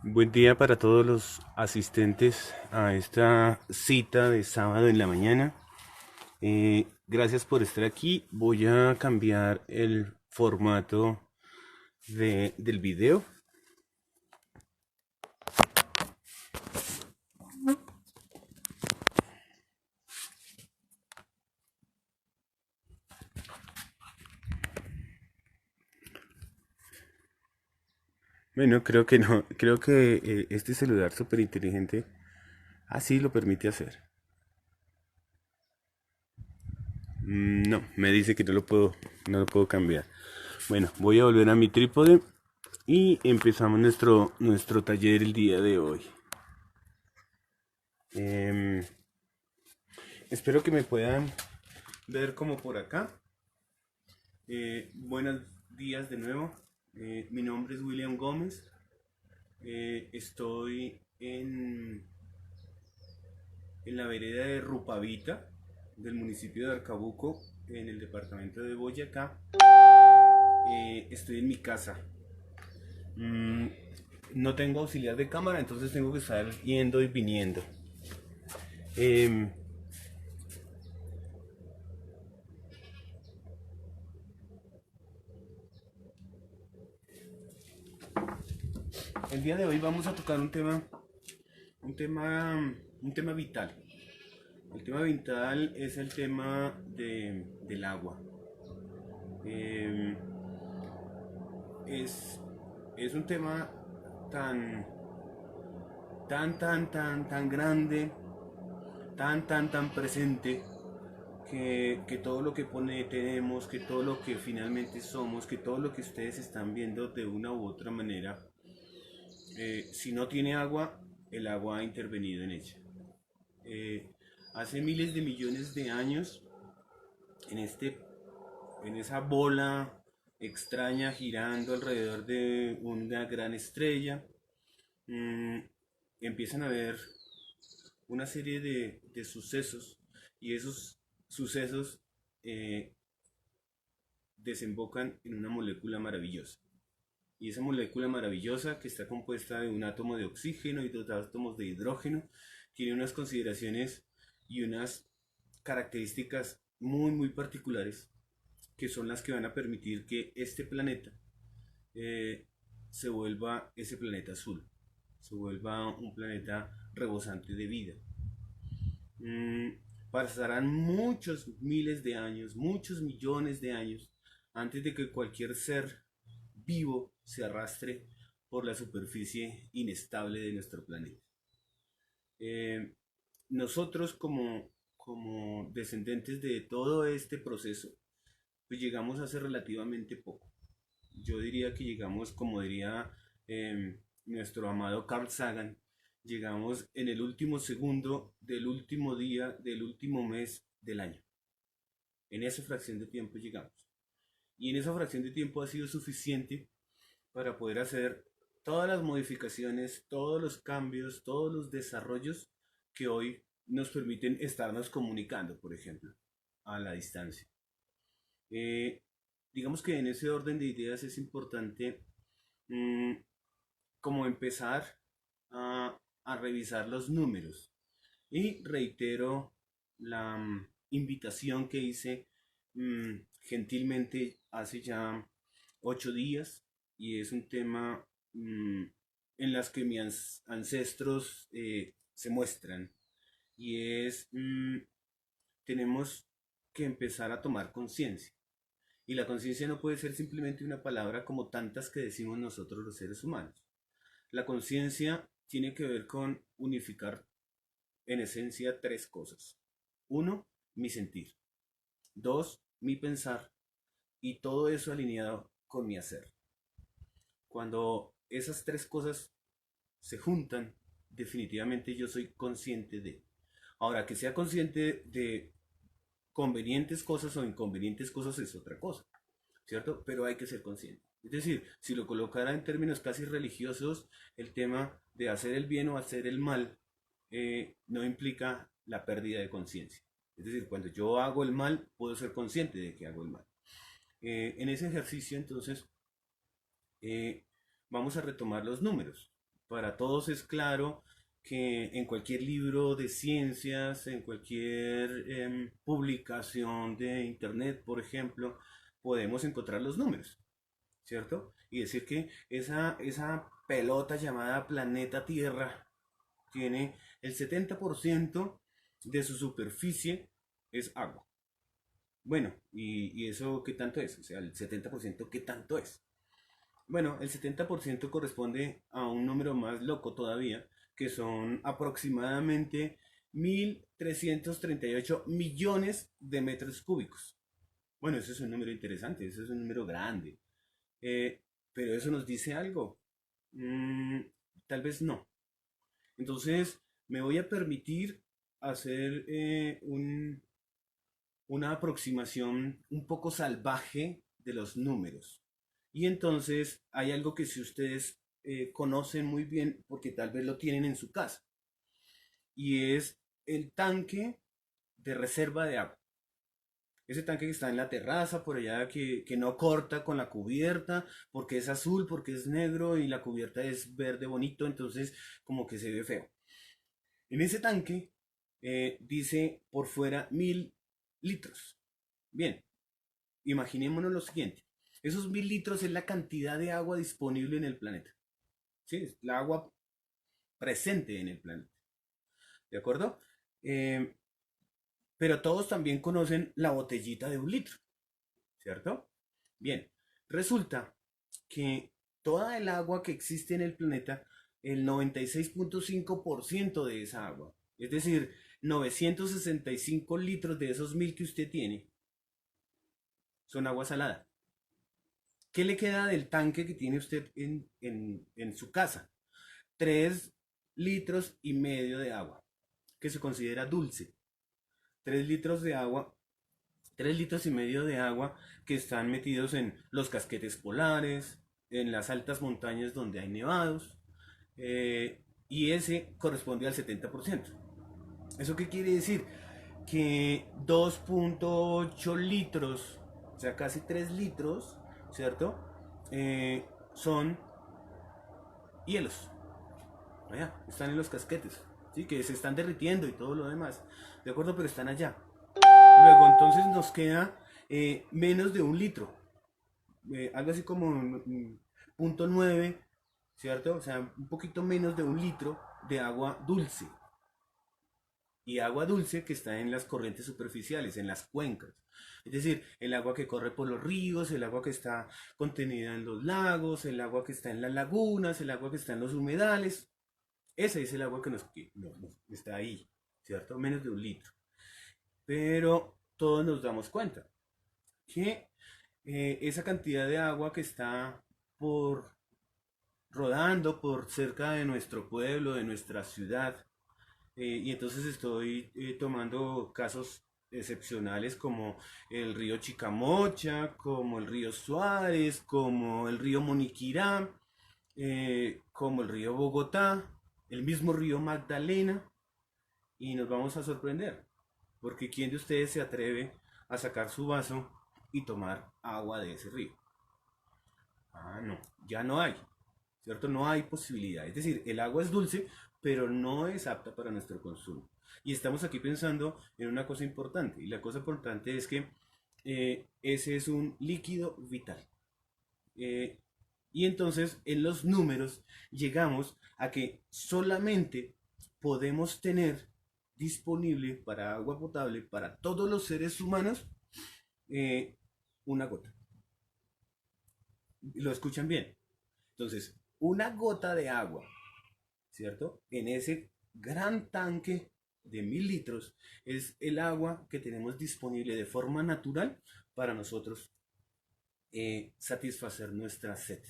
Buen día para todos los asistentes a esta cita de sábado en la mañana. Gracias por estar aquí. Voy a cambiar el formato del video. Bueno, creo que no. Creo que este celular súper inteligente así lo permite hacer. No, me dice que no lo puedo cambiar. Bueno, voy a volver a mi trípode y empezamos nuestro taller el día de hoy. Em, Espero que me puedan ver como por acá. Buenos días de nuevo. Mi nombre es William Gómez. Estoy en la vereda de Rupavita, del municipio de Arcabuco, en el departamento de Boyacá. Estoy en mi casa. Mm, no tengo auxiliar de cámara, entonces tengo que estar yendo y viniendo. Em, el día de hoy vamos a tocar un tema, un tema vital. El tema ambiental es el tema del agua. Eh, es, es un tema tan, tan grande, tan presente, que todo lo que tenemos, que todo lo que finalmente somos, que todo lo que ustedes están viendo de una u otra manera, si no tiene agua, el agua ha intervenido en ella. Eh, Hace miles de millones de años, en, este, en esa bola extraña girando alrededor de una gran estrella, mmm, empiezan a haber una serie de sucesos, y esos sucesos eh, desembocan en una molécula maravillosa. Y esa molécula maravillosa, que está compuesta de un átomo de oxígeno y dos átomos de hidrógeno, tiene unas consideraciones y unas características muy particulares, que son las que van a permitir que este planeta eh, se vuelva ese planeta azul, se vuelva un planeta rebosante de vida. Mm, Pasarán muchos miles de años, muchos millones de años, antes de que cualquier ser vivo se arrastre por la superficie inestable de nuestro planeta. Eh, Nosotros como descendientes de todo este proceso, pues llegamos hace relativamente poco. Yo diría que llegamos, como diría nuestro amado Carl Sagan, llegamos en el último segundo del último día del último mes del año. En esa fracción de tiempo llegamos. Y en esa fracción de tiempo ha sido suficiente para poder hacer todas las modificaciones, todos los cambios, todos los desarrollos que hoy nos permiten estarnos comunicando, por ejemplo, a la distancia. Eh, digamos que en ese orden de ideas es importante mmm, como empezar a revisar los números. Y reitero la invitación que hice gentilmente hace ya 8 días, y es un tema en las que mis ancestros se muestran, y es tenemos que empezar a tomar conciencia. Y la conciencia no puede ser simplemente una palabra como tantas que decimos nosotros los seres humanos. La conciencia tiene que ver con unificar en esencia tres cosas. Uno, mi sentir. Dos, mi pensar. Y todo eso alineado con mi hacer. Cuando esas tres cosas se juntan, definitivamente yo soy consciente de. Ahora, que sea consciente de convenientes cosas o inconvenientes cosas es otra cosa, ¿cierto? Pero hay que ser consciente. Es decir, si lo colocara en términos casi religiosos, el tema de hacer el bien o hacer el mal no implica la pérdida de conciencia. Es decir, cuando yo hago el mal, puedo ser consciente de que hago el mal. En ese ejercicio, entonces, eh, vamos a retomar los números. Para todos es claro que en cualquier libro de ciencias, en cualquier publicación de internet, por ejemplo, podemos encontrar los números, ¿cierto? Y decir que esa pelota llamada planeta Tierra tiene el 70% de su superficie es agua. Bueno, ¿y eso qué tanto es? O sea, el 70% ¿qué tanto es? Bueno, el 70% corresponde a un número más loco todavía, que son aproximadamente 1.338 millones de metros cúbicos. Bueno, eso es un número interesante, eso es un número grande. Eh, pero eso nos dice algo. Mm, Tal vez no. Entonces, me voy a permitir hacer una aproximación un poco salvaje de los números. Y entonces hay algo que si ustedes conocen muy bien, porque tal vez lo tienen en su casa, y es el tanque de reserva de agua. Ese tanque que está en la terraza, por allá, que no corta con la cubierta, porque es azul, porque es negro y la cubierta es verde bonito, entonces como que se ve feo. En ese tanque dice por fuera 1.000 litros. Bien, imaginémonos lo siguiente. Esos 1.000 litros es la cantidad de agua disponible en el planeta. ¿Sí? Es la agua presente en el planeta. ¿De acuerdo? pero todos también conocen la botellita de 1 litro, ¿cierto? Bien, resulta que toda el agua que existe en el planeta, el 96.5% de esa agua, es decir, 965 litros de esos 1000 que usted tiene, son agua salada. ¿Qué le queda del tanque que tiene usted en su casa? 3,5 litros de agua, que se considera dulce. 3 litros de agua, 3,5 litros de agua que están metidos en los casquetes polares, en las altas montañas donde hay nevados, y ese corresponde al 70%. ¿Eso qué quiere decir? Que 2,8 litros, o sea, casi 3 litros, ¿cierto? Son hielos. Allá, están en los casquetes, ¿sí? Que se están derritiendo y todo lo demás. ¿De acuerdo? Pero están allá. Luego entonces nos queda menos de 1 litro. Algo así como 0,9, ¿cierto? O sea, un poquito menos de 1 litro de agua dulce. Y agua dulce que está en las corrientes superficiales, en las cuencas. Es decir, el agua que corre por los ríos, el agua que está contenida en los lagos, el agua que está en las lagunas, el agua que está en los humedales. Ese es el agua que está ahí, ¿cierto? Menos de 1 litro. Pero todos nos damos cuenta que esa cantidad de agua que está rodando por cerca de nuestro pueblo, de nuestra ciudad, y entonces estoy tomando casos excepcionales como el río Chicamocha, como el río Suárez, como el río Moniquirá, como el río Bogotá, el mismo río Magdalena, y nos vamos a sorprender, porque ¿quién de ustedes se atreve a sacar su vaso y tomar agua de ese río? Ah, no, ya no hay, ¿cierto? No hay posibilidad. Es decir, el agua es dulce, pero no es apta para nuestro consumo. Y estamos aquí pensando en una cosa importante, y la cosa importante es que ese es un líquido vital. Y entonces en los números llegamos a que solamente podemos tener disponible para agua potable para todos los seres humanos una gota. ¿Lo escuchan bien? Entonces, una gota de agua, ¿cierto? En ese gran tanque de 1,000 litros es el agua que tenemos disponible de forma natural para nosotros satisfacer nuestra sed.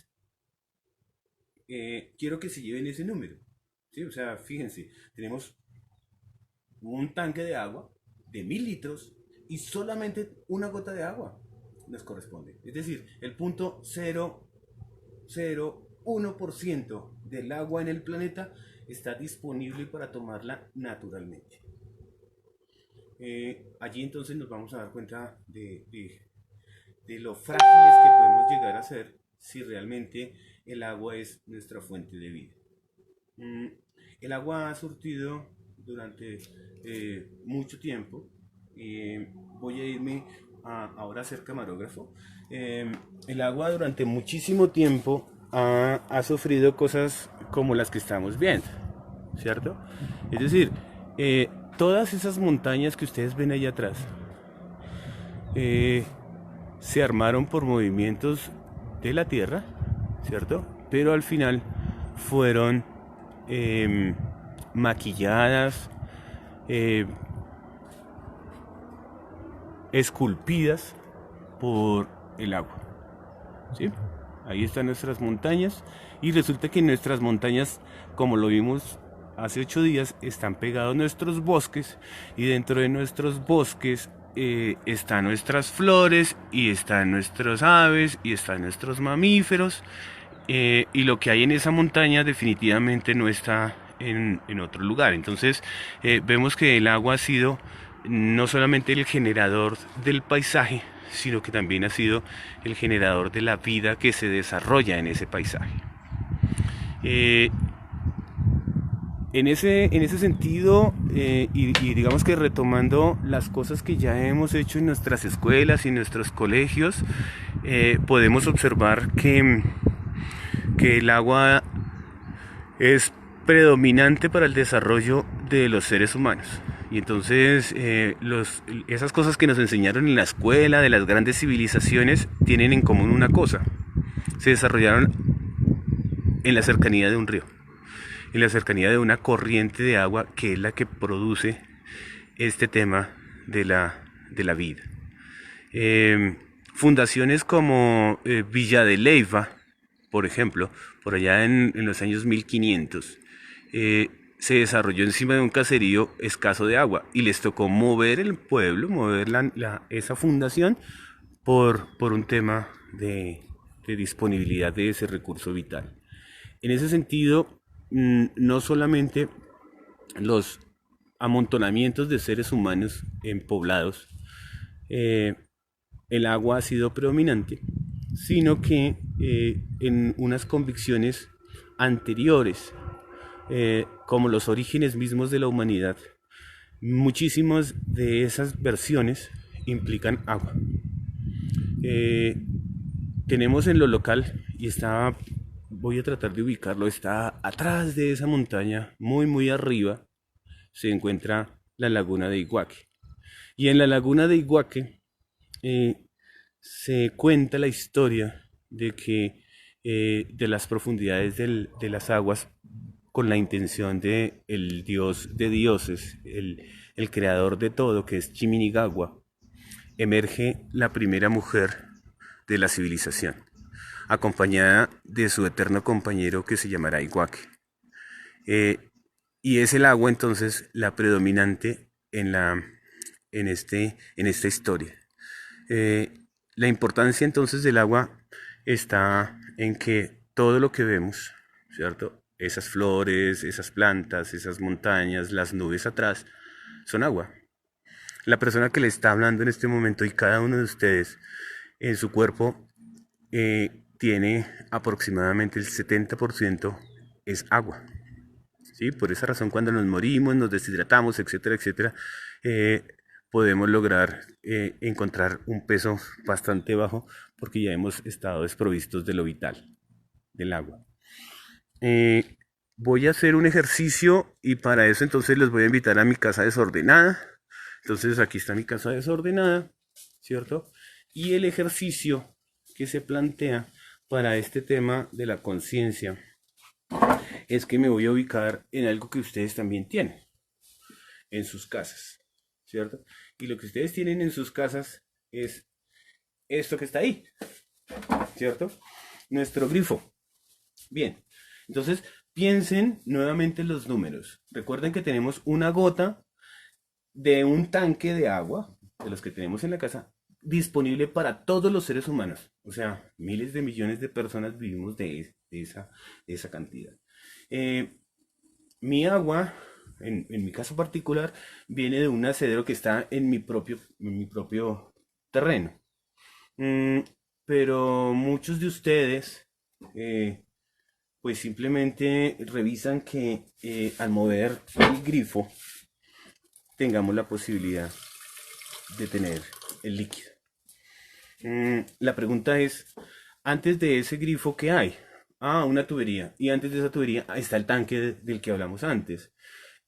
Quiero que se lleven ese número, ¿sí? O sea, fíjense, tenemos un tanque de agua de 1,000 litros y solamente una gota de agua nos corresponde. Es decir, el 0,001% del agua en el planeta está disponible para tomarla naturalmente. Allí entonces nos vamos a dar cuenta de lo frágiles que podemos llegar a ser si realmente el agua es nuestra fuente de vida. El agua ha surtido durante mucho tiempo. Voy a irme ahora a ser camarógrafo. El agua durante muchísimo tiempo ha sufrido cosas como las que estamos viendo, ¿cierto? Es decir, todas esas montañas que ustedes ven allá atrás se armaron por movimientos de la Tierra, ¿cierto? Pero al final fueron maquilladas, esculpidas por el agua, ¿sí? Ahí están nuestras montañas y resulta que nuestras montañas, como lo vimos hace 8 días, están pegados nuestros bosques y dentro de nuestros bosques están nuestras flores y están nuestros aves y están nuestros mamíferos y lo que hay en esa montaña definitivamente no está en otro lugar. Entonces vemos que el agua ha sido no solamente el generador del paisaje, sino que también ha sido el generador de la vida que se desarrolla en ese paisaje. En ese sentido, y digamos que retomando las cosas que ya hemos hecho en nuestras escuelas y en nuestros colegios, podemos observar que el agua es predominante para el desarrollo de los seres humanos. Y entonces esas cosas que nos enseñaron en la escuela de las grandes civilizaciones tienen en común una cosa. Se desarrollaron en la cercanía de un río, en la cercanía de una corriente de agua que es la que produce este tema de la vida. Fundaciones como Villa de Leyva, por ejemplo, por allá en los años 1500, se desarrolló encima de un caserío escaso de agua y les tocó mover el pueblo, mover esa fundación por un tema de disponibilidad de ese recurso vital. En ese sentido, no solamente los amontonamientos de seres humanos en poblados, eh, el agua ha sido predominante, sino que en unas convicciones anteriores, como los orígenes mismos de la humanidad, muchísimas de esas versiones implican agua. Tenemos en lo local, y está, voy a tratar de ubicarlo, está atrás de esa montaña, muy arriba, se encuentra la laguna de Iguaque. Y en la laguna de Iguaque se cuenta la historia de que de las profundidades de las aguas, con la intención de el dios de dioses, el creador de todo, que es Chiminigagua, emerge la primera mujer de la civilización, acompañada de su eterno compañero que se llamará Iguaque. Y es el agua entonces la predominante en esta historia. La importancia entonces del agua está en que todo lo que vemos, ¿cierto? Esas flores, esas plantas, esas montañas, las nubes atrás, son agua. La persona que le está hablando en este momento y cada uno de ustedes en su cuerpo tiene aproximadamente el 70% es agua. ¿Sí? Por esa razón cuando nos morimos, nos deshidratamos, etcétera, etcétera, podemos lograr encontrar un peso bastante bajo porque ya hemos estado desprovistos de lo vital, del agua. Voy a hacer un ejercicio y para eso entonces les voy a invitar a mi casa desordenada. Entonces aquí está mi casa desordenada, ¿cierto? Y el ejercicio que se plantea para este tema de la conciencia es que me voy a ubicar en algo que ustedes también tienen en sus casas, ¿cierto? Y lo que ustedes tienen en sus casas es esto que está ahí, ¿cierto? Nuestro grifo. Bien, entonces piensen nuevamente en los números. Recuerden que tenemos una gota de un tanque de agua, de los que tenemos en la casa, disponible para todos los seres humanos. O sea, miles de millones de personas vivimos de esa cantidad. Mi agua, en mi caso particular, viene de un acedero que está en mi propio terreno. Pero muchos de ustedes, pues simplemente revisan que al mover el grifo tengamos la posibilidad de tener el líquido. La pregunta es, antes de ese grifo, ¿qué hay? Ah, una tubería. Y antes de esa tubería está el tanque del que hablamos antes.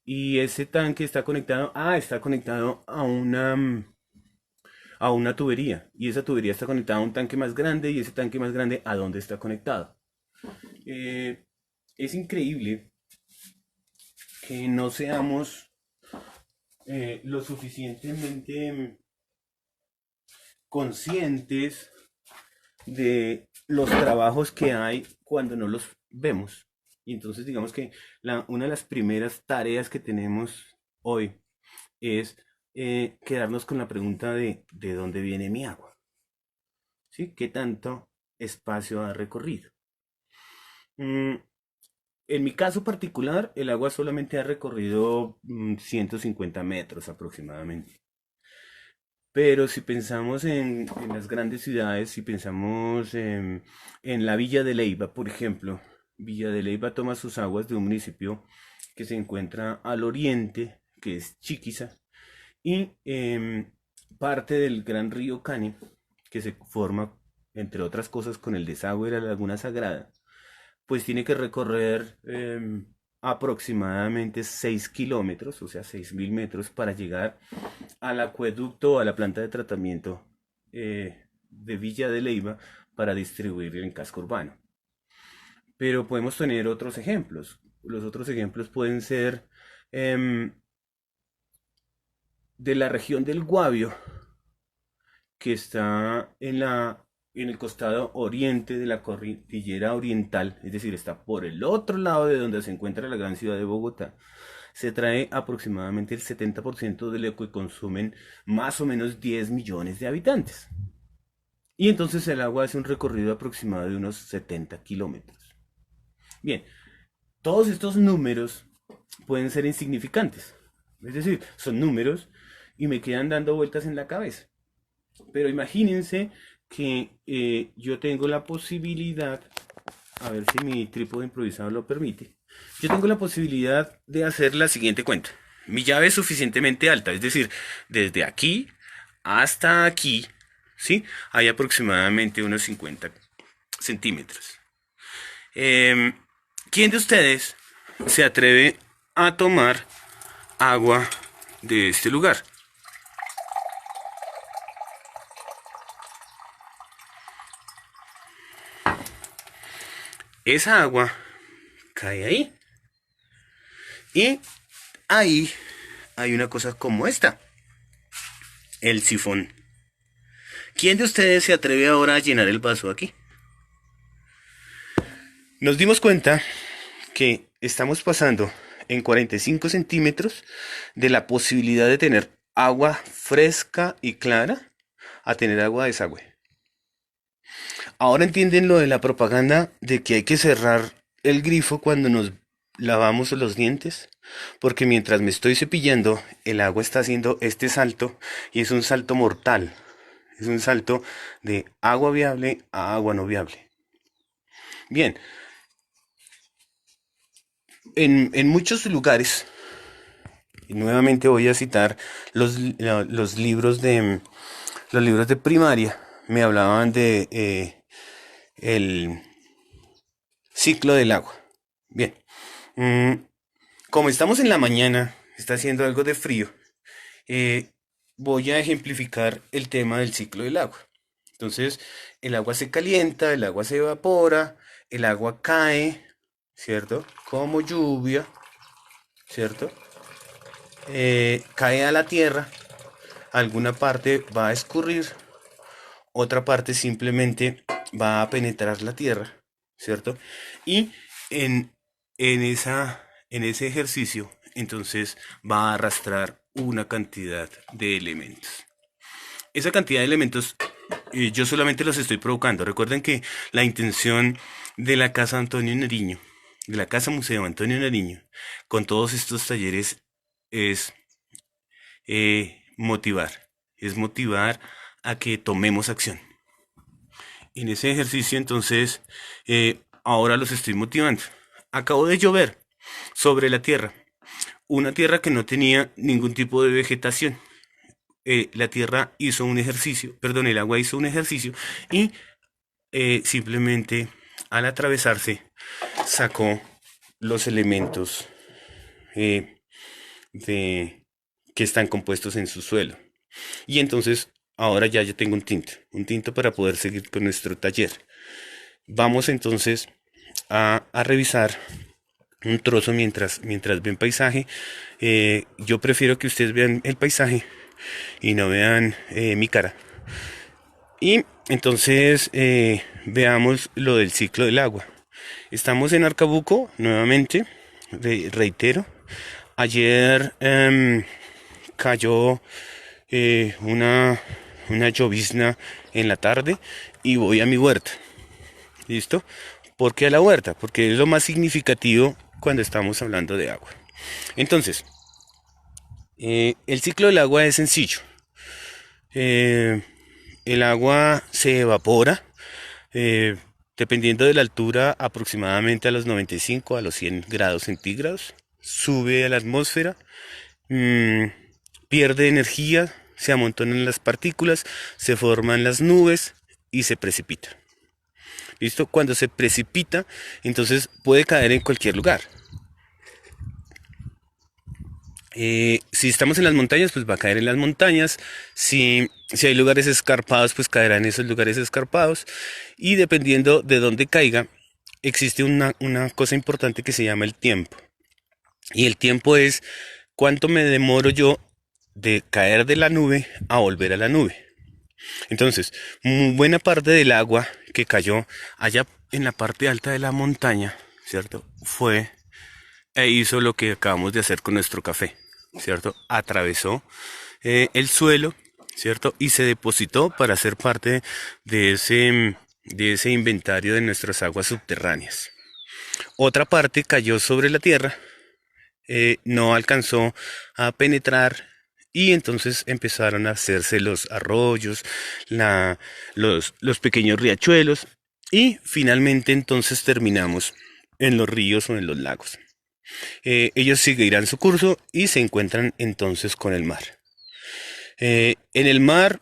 Y ese tanque está conectado, está conectado a una tubería. Y esa tubería está conectada a un tanque más grande. Y ese tanque más grande, ¿a dónde está conectado? Es increíble que no seamos lo suficientemente conscientes de los trabajos que hay cuando no los vemos. Y entonces digamos que una de las primeras tareas que tenemos hoy es quedarnos con la pregunta de dónde viene mi agua. ¿Sí? ¿Qué tanto espacio ha recorrido? En mi caso particular, el agua solamente ha recorrido 150 metros aproximadamente. Pero si pensamos en las grandes ciudades, si pensamos en la Villa de Leyva, por ejemplo, Villa de Leyva toma sus aguas de un municipio que se encuentra al oriente, que es Chiquiza, y parte del gran río Cani, que se forma, entre otras cosas, con el desagüe de la Laguna Sagrada, pues tiene que recorrer aproximadamente 6 kilómetros, o sea, 6.000 metros para llegar al acueducto, a la planta de tratamiento de Villa de Leyva para distribuir en casco urbano. Pero podemos tener otros ejemplos. Los otros ejemplos pueden ser em, de la región del Guavio, que está en el costado oriente de la cordillera oriental, es decir, está por el otro lado de donde se encuentra la gran ciudad de Bogotá. Se trae aproximadamente el 70% de lo que consumen más o menos 10 millones de habitantes. Y entonces el agua hace un recorrido aproximado de unos 70 kilómetros. Bien, todos estos números pueden ser insignificantes. Es decir, son números y me quedan dando vueltas en la cabeza. Pero imagínense que yo tengo la posibilidad, a ver si mi trípode improvisado lo permite, yo tengo la posibilidad de hacer la siguiente cuenta. Mi llave es suficientemente alta, es decir, desde aquí hasta aquí, ¿sí? Hay aproximadamente unos 50 centímetros. ¿Quién de ustedes se atreve a tomar agua de este lugar? Esa agua cae ahí. Y ahí hay una cosa como esta. El sifón. ¿Quién de ustedes se atreve ahora a llenar el vaso aquí? Nos dimos cuenta que estamos pasando en 45 centímetros de la posibilidad de tener agua fresca y clara a tener agua de desagüe. Ahora entienden lo de la propaganda de que hay que cerrar el grifo cuando nos lavamos los dientes, porque mientras me estoy cepillando, el agua está haciendo este salto y es un salto mortal. Es un salto de agua viable a agua no viable. Bien, en muchos lugares, y nuevamente voy a citar los libros de primaria, me hablaban de el ciclo del agua. Bien, como estamos en la mañana, está haciendo algo de frío, voy a ejemplificar el tema del ciclo del agua. Entonces, el agua se calienta, el agua se evapora, el agua cae, ¿cierto? Como lluvia, ¿cierto? Cae a la tierra, alguna parte va a escurrir, otra parte simplemente va a penetrar la tierra, ¿cierto? Y en, en ese ejercicio, entonces va a arrastrar una cantidad de elementos. Esa cantidad de elementos yo solamente los estoy provocando. Recuerden que la intención de la Casa Antonio Nariño, de la Casa Museo Antonio Nariño, con todos estos talleres es motivar. Es motivar a que tomemos acción. En ese ejercicio entonces ahora los estoy motivando. Acabó de llover sobre la tierra. Una tierra que no tenía ningún tipo de vegetación. La tierra hizo un ejercicio, perdón, el agua hizo un ejercicio y simplemente al atravesarse sacó los elementos que están compuestos en su suelo. Y entonces ahora ya yo tengo un tinto para poder seguir con nuestro taller. Vamos entonces a revisar un trozo mientras ven paisaje. Yo prefiero que ustedes vean el paisaje y no vean mi cara. Y entonces veamos lo del ciclo del agua. Estamos en Arcabuco nuevamente, reitero. Ayer cayó una llovizna en la tarde y voy a mi huerta. ¿Listo? ¿Por qué a la huerta? Porque es lo más significativo cuando estamos hablando de agua. Entonces, el ciclo del agua es sencillo. El agua se evapora dependiendo de la altura aproximadamente a los 95 a los 100 grados centígrados. Sube a la atmósfera, pierde energía, se amontonan las partículas, se forman las nubes y se precipita. ¿Listo? Cuando se precipita, entonces puede caer en cualquier lugar. Si estamos en las montañas, pues va a caer en las montañas. Si hay lugares escarpados, pues caerá en esos lugares escarpados. Y dependiendo de dónde caiga, existe una cosa importante que se llama el tiempo. Y el tiempo es cuánto me demoro yo de caer de la nube a volver a la nube. Entonces, muy buena parte del agua que cayó allá en la parte alta de la montaña, ¿cierto? Fue e hizo lo que acabamos de hacer con nuestro café, ¿cierto? Atravesó el suelo, ¿cierto? Y se depositó para ser parte de ese inventario de nuestras aguas subterráneas. Otra parte cayó sobre la tierra, no alcanzó a penetrar y entonces empezaron a hacerse los arroyos, los pequeños riachuelos y finalmente entonces terminamos en los ríos o en los lagos. Ellos seguirán su curso y se encuentran entonces con el mar. En el mar,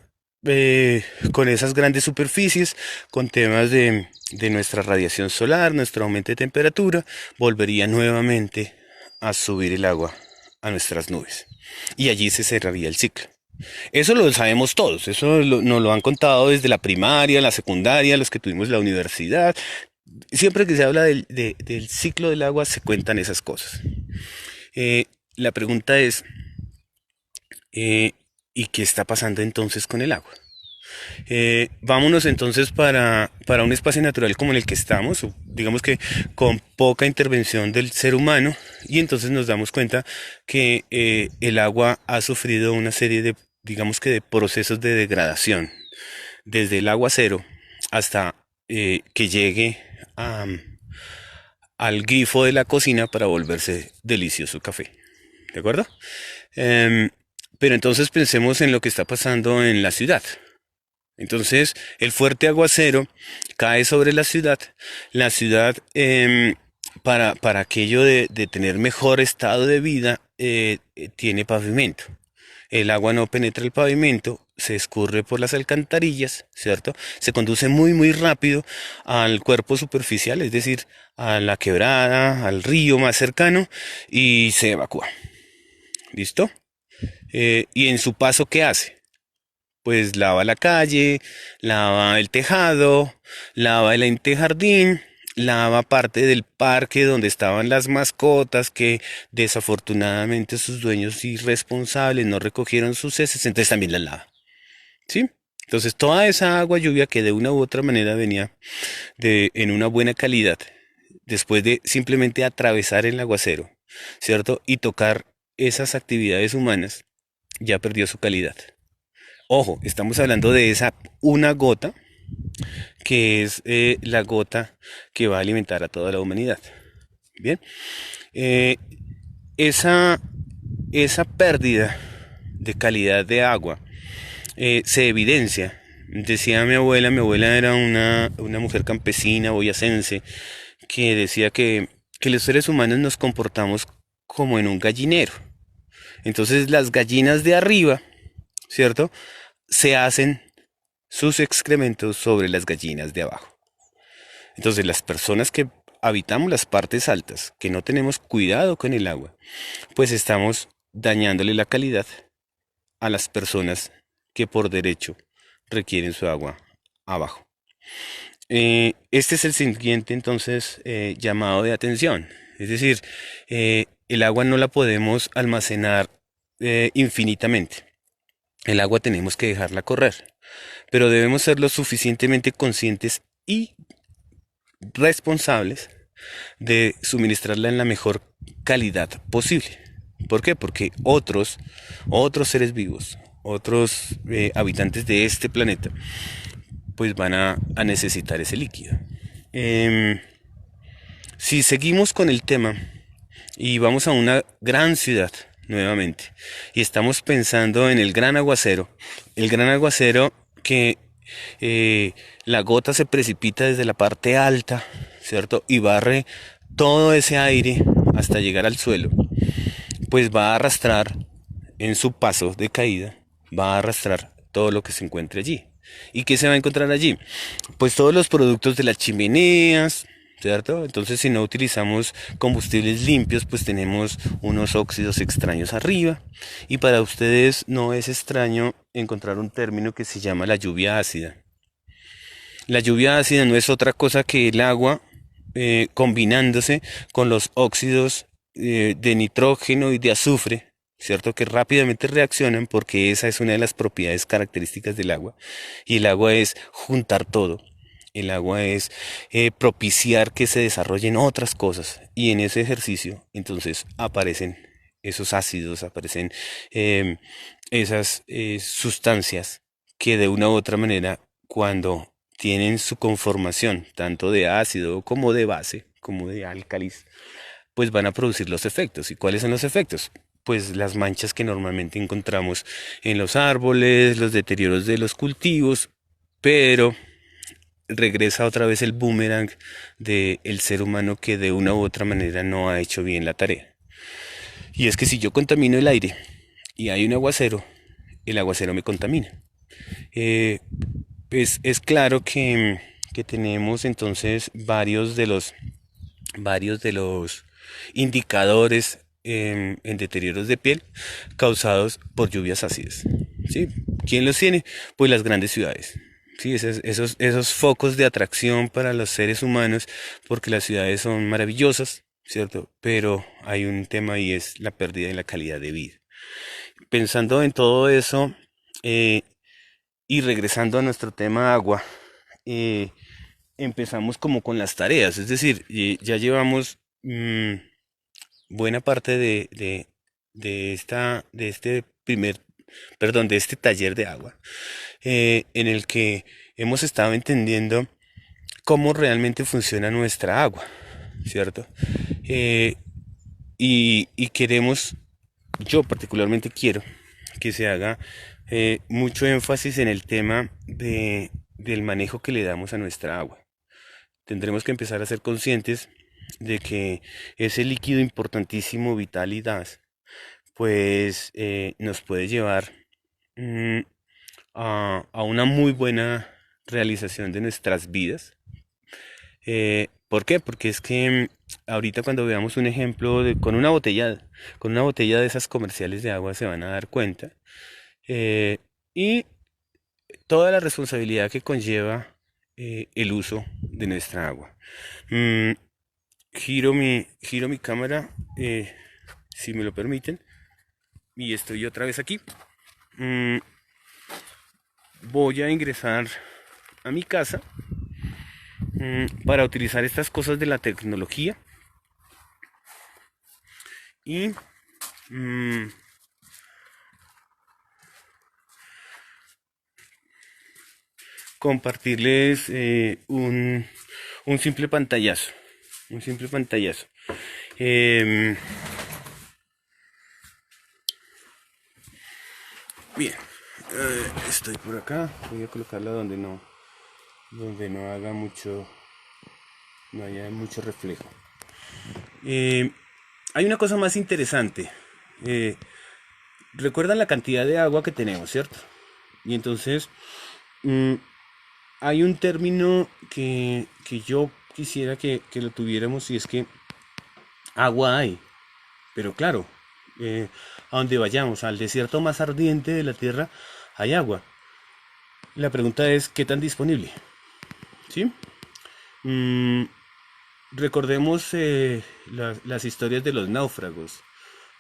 con esas grandes superficies, con temas de nuestra radiación solar, nuestro aumento de temperatura, volvería nuevamente a subir el agua a nuestras nubes. Y allí se cerraría el ciclo. Eso lo sabemos todos, nos lo han contado desde la primaria, la secundaria, los que tuvimos la universidad. Siempre que se habla del ciclo del agua se cuentan esas cosas. La pregunta es, ¿y qué está pasando entonces con el agua? Vámonos entonces para un espacio natural como en el que estamos, digamos que con poca intervención del ser humano, y entonces nos damos cuenta que el agua ha sufrido una serie de, digamos que de procesos de degradación, desde el agua cero hasta que llegue al grifo de la cocina para volverse delicioso café. ¿De acuerdo? Pero entonces pensemos en lo que está pasando en la ciudad. Entonces, el fuerte aguacero cae sobre la ciudad. La ciudad, para aquello de tener mejor estado de vida, tiene pavimento. El agua no penetra el pavimento, se escurre por las alcantarillas, ¿cierto? Se conduce muy, muy rápido al cuerpo superficial, es decir, a la quebrada, al río más cercano, y se evacúa. ¿Listo? Y en su paso, ¿qué hace? Pues lava la calle, lava el tejado, lava el antejardín, lava parte del parque donde estaban las mascotas que desafortunadamente sus dueños irresponsables no recogieron sus heces, entonces también las lava. ¿Sí? Entonces toda esa agua lluvia que de una u otra manera venía en una buena calidad, después de simplemente atravesar el aguacero, ¿cierto? Y tocar esas actividades humanas, ya perdió su calidad. Ojo, estamos hablando de esa una gota que es la gota que va a alimentar a toda la humanidad. Bien, eh, esa, esa pérdida de calidad de agua se evidencia. Decía mi abuela era una mujer campesina, boyacense, que decía que los seres humanos nos comportamos como en un gallinero. Entonces las gallinas de arriba, ¿cierto? Se hacen sus excrementos sobre las gallinas de abajo. Entonces las personas que habitamos las partes altas, que no tenemos cuidado con el agua, pues estamos dañándole la calidad a las personas que por derecho requieren su agua abajo. Este es el siguiente entonces llamado de atención. Es decir, el agua no la podemos almacenar infinitamente. El agua tenemos que dejarla correr, pero debemos ser lo suficientemente conscientes y responsables de suministrarla en la mejor calidad posible. ¿Por qué? Porque otros seres vivos, otros habitantes de este planeta, pues van a necesitar ese líquido. Si seguimos con el tema y vamos a una gran ciudad nuevamente y estamos pensando en el gran aguacero que la gota se precipita desde la parte alta, ¿cierto? Y barre todo ese aire hasta llegar al suelo, pues va a arrastrar en su paso de caída, va a arrastrar todo lo que se encuentre allí. ¿Y qué se va a encontrar allí? Pues todos los productos de las chimeneas, ¿cierto? Entonces, si no utilizamos combustibles limpios, pues tenemos unos óxidos extraños arriba. Y para ustedes no es extraño encontrar un término que se llama la lluvia ácida. La lluvia ácida no es otra cosa que el agua combinándose con los óxidos de nitrógeno y de azufre, ¿cierto? Que rápidamente reaccionan porque esa es una de las propiedades características del agua. Y el agua es juntar todo. El agua es propiciar que se desarrollen otras cosas. Y en ese ejercicio, entonces, aparecen esos ácidos, aparecen eh, esas sustancias que de una u otra manera, cuando tienen su conformación, tanto de ácido como de base, como de álcalis, pues van a producir los efectos. ¿Y cuáles son los efectos? Pues las manchas que normalmente encontramos en los árboles, los deterioros de los cultivos, pero regresa otra vez el boomerang del ser humano que de una u otra manera no ha hecho bien la tarea. Y es que si yo contamino el aire y hay un aguacero, el aguacero me contamina. Eh, es claro que tenemos entonces varios de los indicadores en deterioros de piel causados por lluvias ácidas. ¿Sí? ¿Quién los tiene? Pues las grandes ciudades. Sí, esos focos de atracción para los seres humanos, porque las ciudades son maravillosas, ¿cierto? Pero hay un tema y es la pérdida de la calidad de vida. Pensando en todo eso eh, y regresando a nuestro tema agua, eh, empezamos como con las tareas, es decir, ya llevamos buena parte de este de este taller de agua, en el que hemos estado entendiendo cómo realmente funciona nuestra agua, ¿cierto? Eh, y queremos, yo particularmente quiero que se haga mucho énfasis en el tema del manejo que le damos a nuestra agua. Tendremos que empezar a ser conscientes de que ese líquido importantísimo, vital y gas, pues nos puede llevar mm, a una muy buena realización de nuestras vidas. ¿Por qué? Porque es que ahorita cuando veamos un ejemplo con una botella de esas comerciales de agua se van a dar cuenta. Y toda la responsabilidad que conlleva el uso de nuestra agua. Mm, giro mi cámara, si me lo permiten, y estoy otra vez aquí. Mm, voy a ingresar a mi casa para utilizar estas cosas de la tecnología y mm, compartirles un simple pantallazo. Un simple pantallazo. Em, bien, estoy por acá. Voy a colocarla donde no haga mucho, no haya mucho reflejo. Hay una cosa más interesante. Eh, Recuerdan la cantidad de agua que tenemos, ¿cierto? Y entonces mm, hay un término que yo quisiera que lo tuviéramos y es que agua hay. Pero claro, a donde vayamos, al desierto más ardiente de la Tierra, hay agua. La pregunta es, ¿qué tan disponible? ¿Sí? Mm, recordemos las historias de los náufragos.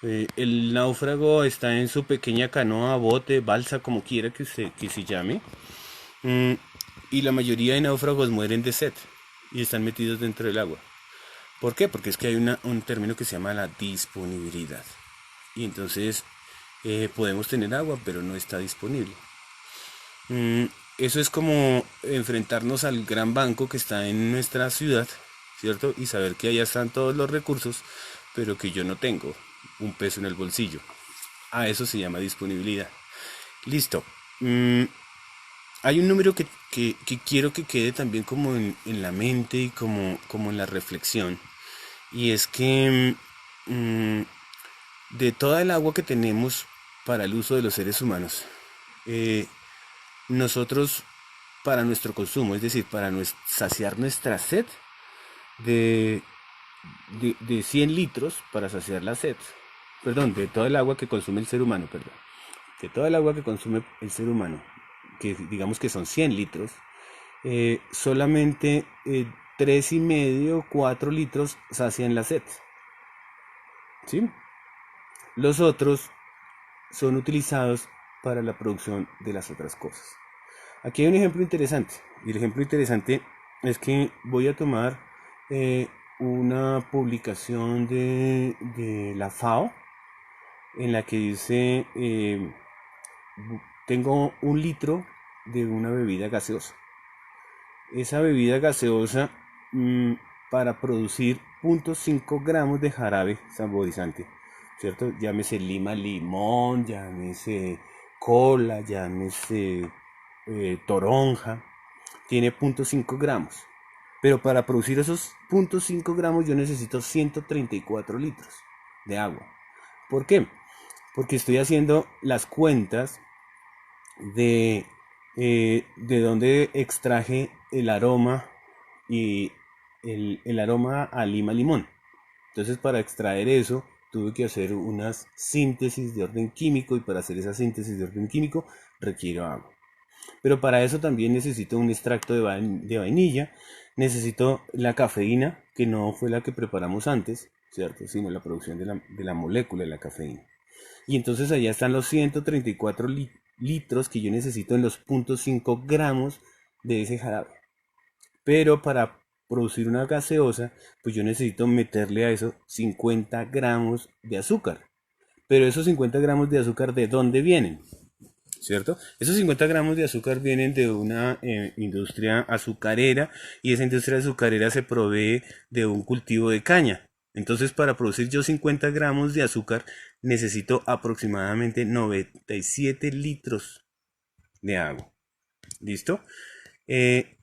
El náufrago está en su pequeña canoa, bote, balsa, como quiera que se llame. Mm, y la mayoría de náufragos mueren de sed y están metidos dentro del agua. ¿Por qué? Porque es que hay un término que se llama la disponibilidad. Y entonces podemos tener agua, pero no está disponible. Mm, eso es como enfrentarnos al gran banco que está en nuestra ciudad, ¿cierto? Y saber que allá están todos los recursos, pero que yo no tengo un peso en el bolsillo. A eso se llama disponibilidad. Listo. Hay un número que quiero que quede también como en la mente y como en la reflexión. Y es que de toda el agua que tenemos para el uso de los seres humanos, eh, nosotros para nuestro consumo, es decir, para saciar nuestra sed, de, de 100 litros para saciar la sed. Perdón, de todo el agua que consume el ser humano, perdón. De toda el agua que consume el ser humano, que digamos que son 100 litros, solamente 3,5, 4 litros sacian la sed. ¿Sí? Los otros son utilizados para la producción de las otras cosas. Aquí hay un ejemplo interesante. Y el ejemplo interesante es que voy a tomar eh, una publicación de la FAO en la que dice, tengo 1 litro de una bebida gaseosa. Esa bebida gaseosa, para producir 0,5 gramos de jarabe saborizante, ¿cierto? Llámese lima limón, llámese cola, llámese toronja, tiene 0,5 gramos. Pero para producir esos 0,5 gramos yo necesito 134 litros de agua. ¿Por qué? Porque estoy haciendo las cuentas de dónde extraje el aroma y el aroma a lima limón. Entonces, para extraer eso tuve que hacer unas síntesis de orden químico, y para hacer esa síntesis de orden químico requiero agua. Pero para eso también necesito un extracto de vainilla, necesito la cafeína, que no fue la que preparamos antes, ¿cierto? Sino la producción de la molécula de la cafeína. Y entonces allá están los 134 litros que yo necesito en los 0,5 gramos de ese jarabe. Pero para producir una gaseosa, pues yo necesito meterle a eso 50 gramos de azúcar. Pero esos 50 gramos de azúcar, ¿de dónde vienen? ¿Cierto? Esos 50 gramos de azúcar vienen de una industria azucarera, y esa industria azucarera se provee de un cultivo de caña. Entonces, para producir yo 50 gramos de azúcar necesito aproximadamente 97 litros de agua. ¿Listo?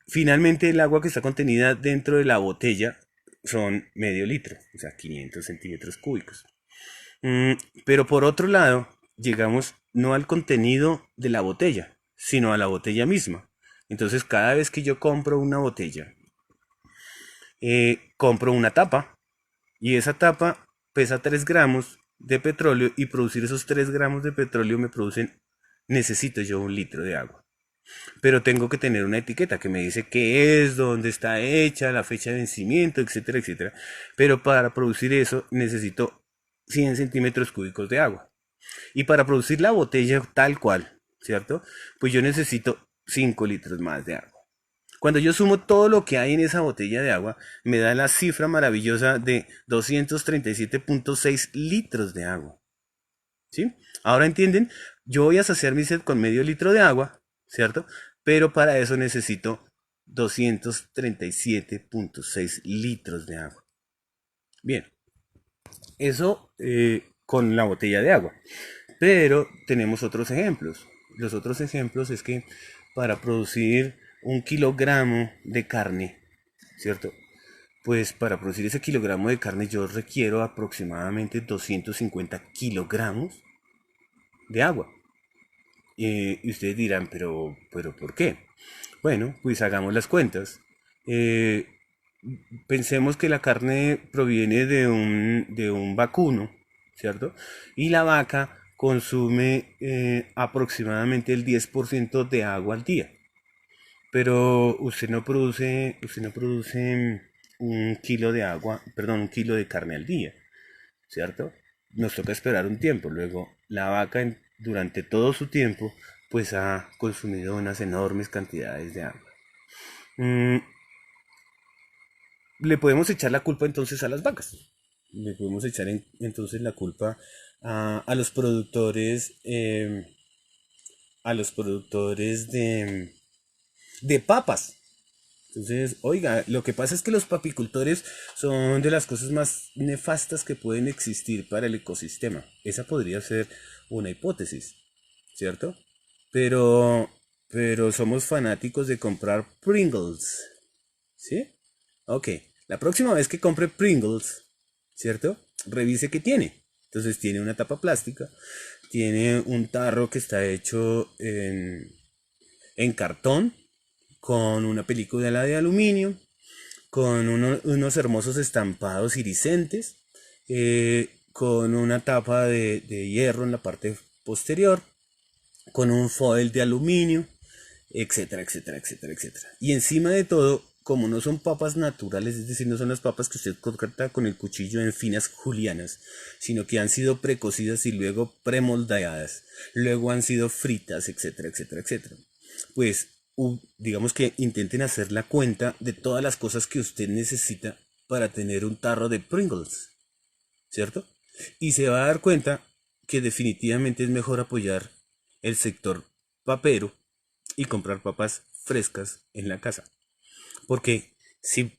Finalmente, el agua que está contenida dentro de la botella son medio litro, o sea, 500 centímetros cúbicos. Mm, pero por otro lado, llegamos no al contenido de la botella, sino a la botella misma. Entonces, cada vez que yo compro una botella, compro una tapa, y esa tapa pesa 3 gramos de petróleo, y producir esos 3 gramos de petróleo necesito yo 1 litro de agua. Pero tengo que tener una etiqueta que me dice qué es, dónde está hecha, la fecha de vencimiento, etcétera, etcétera. Pero para producir eso necesito 100 centímetros cúbicos de agua. Y para producir la botella tal cual, ¿cierto? Pues yo necesito 5 litros más de agua. Cuando yo sumo todo lo que hay en esa botella de agua, me da la cifra maravillosa de 237,6 litros de agua. ¿Sí? Ahora entienden, yo voy a saciar mi sed con medio litro de agua, ¿cierto? Pero para eso necesito 237,6 litros de agua. Bien, eso con la botella de agua. Pero tenemos otros ejemplos. Los otros ejemplos es que para producir 1 kilogramo de carne, ¿cierto? Pues para producir ese kilogramo de carne yo requiero aproximadamente 250 kilogramos de agua. Y ustedes dirán, pero ¿por qué? Bueno, pues hagamos las cuentas. Eh, Pensemos que la carne proviene de un vacuno, ¿cierto? Y la vaca consume aproximadamente el 10% de agua al día. Pero usted no produce 1 kilo de agua, perdón, 1 kilo de carne al día, ¿cierto? Nos toca esperar un tiempo. Luego, la vaca durante todo su tiempo, pues ha consumido unas enormes cantidades de agua. Mm, Le podemos echar la culpa entonces a las vacas. Le podemos echar entonces la culpa a los productores, de papas. Entonces, oiga, lo que pasa es que los papicultores son de las cosas más nefastas que pueden existir para el ecosistema. Esa podría ser una hipótesis, ¿cierto? Pero, pero somos fanáticos de comprar Pringles, ¿sí? Ok, la próxima vez que compre Pringles, ¿cierto? Revise qué tiene. Entonces tiene una tapa plástica, tiene un tarro que está hecho en cartón, con una película de aluminio, con unos hermosos estampados irisentes, con una tapa de hierro en la parte posterior, con un foil de aluminio, etcétera, etcétera, etcétera, etcétera. Y encima de todo, como no son papas naturales, es decir, no son las papas que usted corta con el cuchillo en finas julianas, sino que han sido precocidas y luego premoldeadas, luego han sido fritas, etcétera, etcétera, etcétera. Pues digamos que intenten hacer la cuenta de todas las cosas que usted necesita para tener un tarro de Pringles, ¿cierto? Y se va a dar cuenta que definitivamente es mejor apoyar el sector papero y comprar papas frescas en la casa. Porque si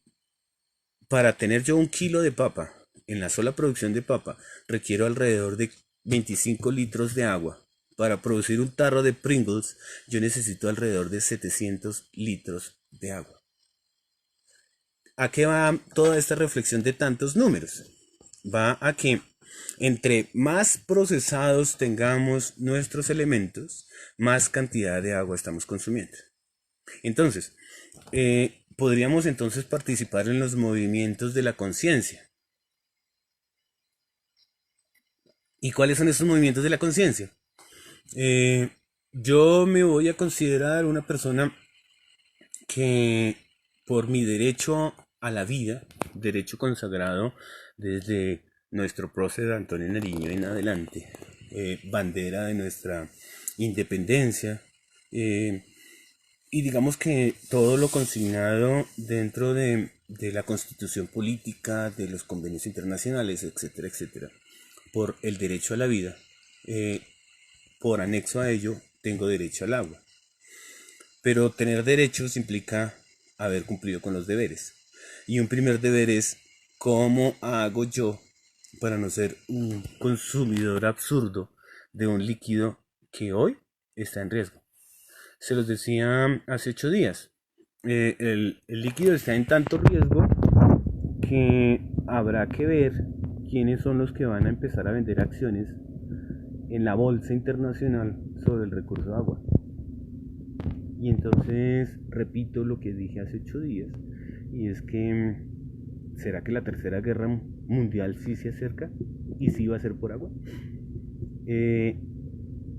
para tener yo 1 kilo de papa, en la sola producción de papa, requiero alrededor de 25 litros de agua. Para producir un tarro de Pringles, yo necesito alrededor de 700 litros de agua. ¿A qué va toda esta reflexión de tantos números? Va a que entre más procesados tengamos nuestros elementos, más cantidad de agua estamos consumiendo. Entonces, podríamos entonces participar en los movimientos de la conciencia. ¿Y cuáles son esos movimientos de la conciencia? Yo me voy a considerar una persona que por mi derecho a la vida, derecho consagrado desde nuestro prócer Antonio Nariño en adelante, bandera de nuestra independencia, y digamos que todo lo consignado dentro de la constitución política, de los convenios internacionales, etcétera, etcétera, por el derecho a la vida, por anexo a ello tengo derecho al agua. Pero tener derechos implica haber cumplido con los deberes. Y un primer deber es cómo hago yo para no ser un consumidor absurdo de un líquido que hoy está en riesgo. Se los decía hace 8 días. El líquido está en tanto riesgo que habrá que ver quiénes son los que van a empezar a vender acciones en la bolsa internacional sobre el recurso de agua. Y entonces repito lo que dije hace 8 días, y es que ¿será que la tercera guerra mundial sí se acerca? ¿Y sí va a ser por agua?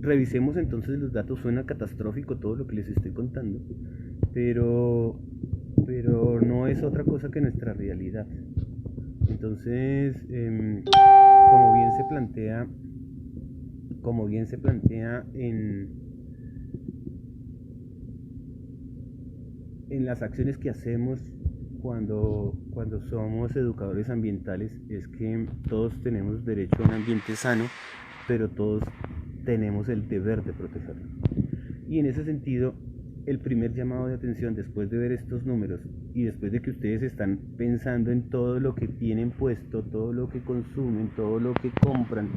Revisemos entonces los datos. Suena catastrófico todo lo que les estoy contando, pero no es otra cosa que nuestra realidad. Entonces, como bien se plantea en las acciones que hacemos cuando somos educadores ambientales, es que todos tenemos derecho a un ambiente sano, pero todos tenemos el deber de protegerlo. Y en ese sentido, el primer llamado de atención, después de ver estos números y después de que ustedes están pensando en todo lo que tienen puesto, todo lo que consumen, todo lo que compran,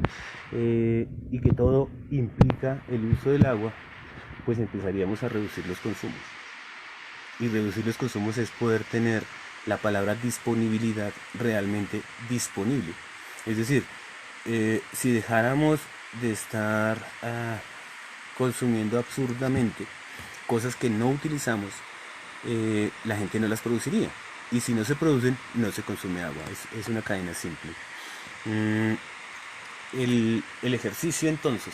y que todo implica el uso del agua, pues empezaríamos a reducir los consumos. Y reducir los consumos es poder tener la palabra disponibilidad realmente disponible. Es decir, si dejáramos de estar consumiendo absurdamente cosas que no utilizamos, la gente no las produciría. Y si no se producen, no se consume agua. Es una cadena simple. El ejercicio entonces,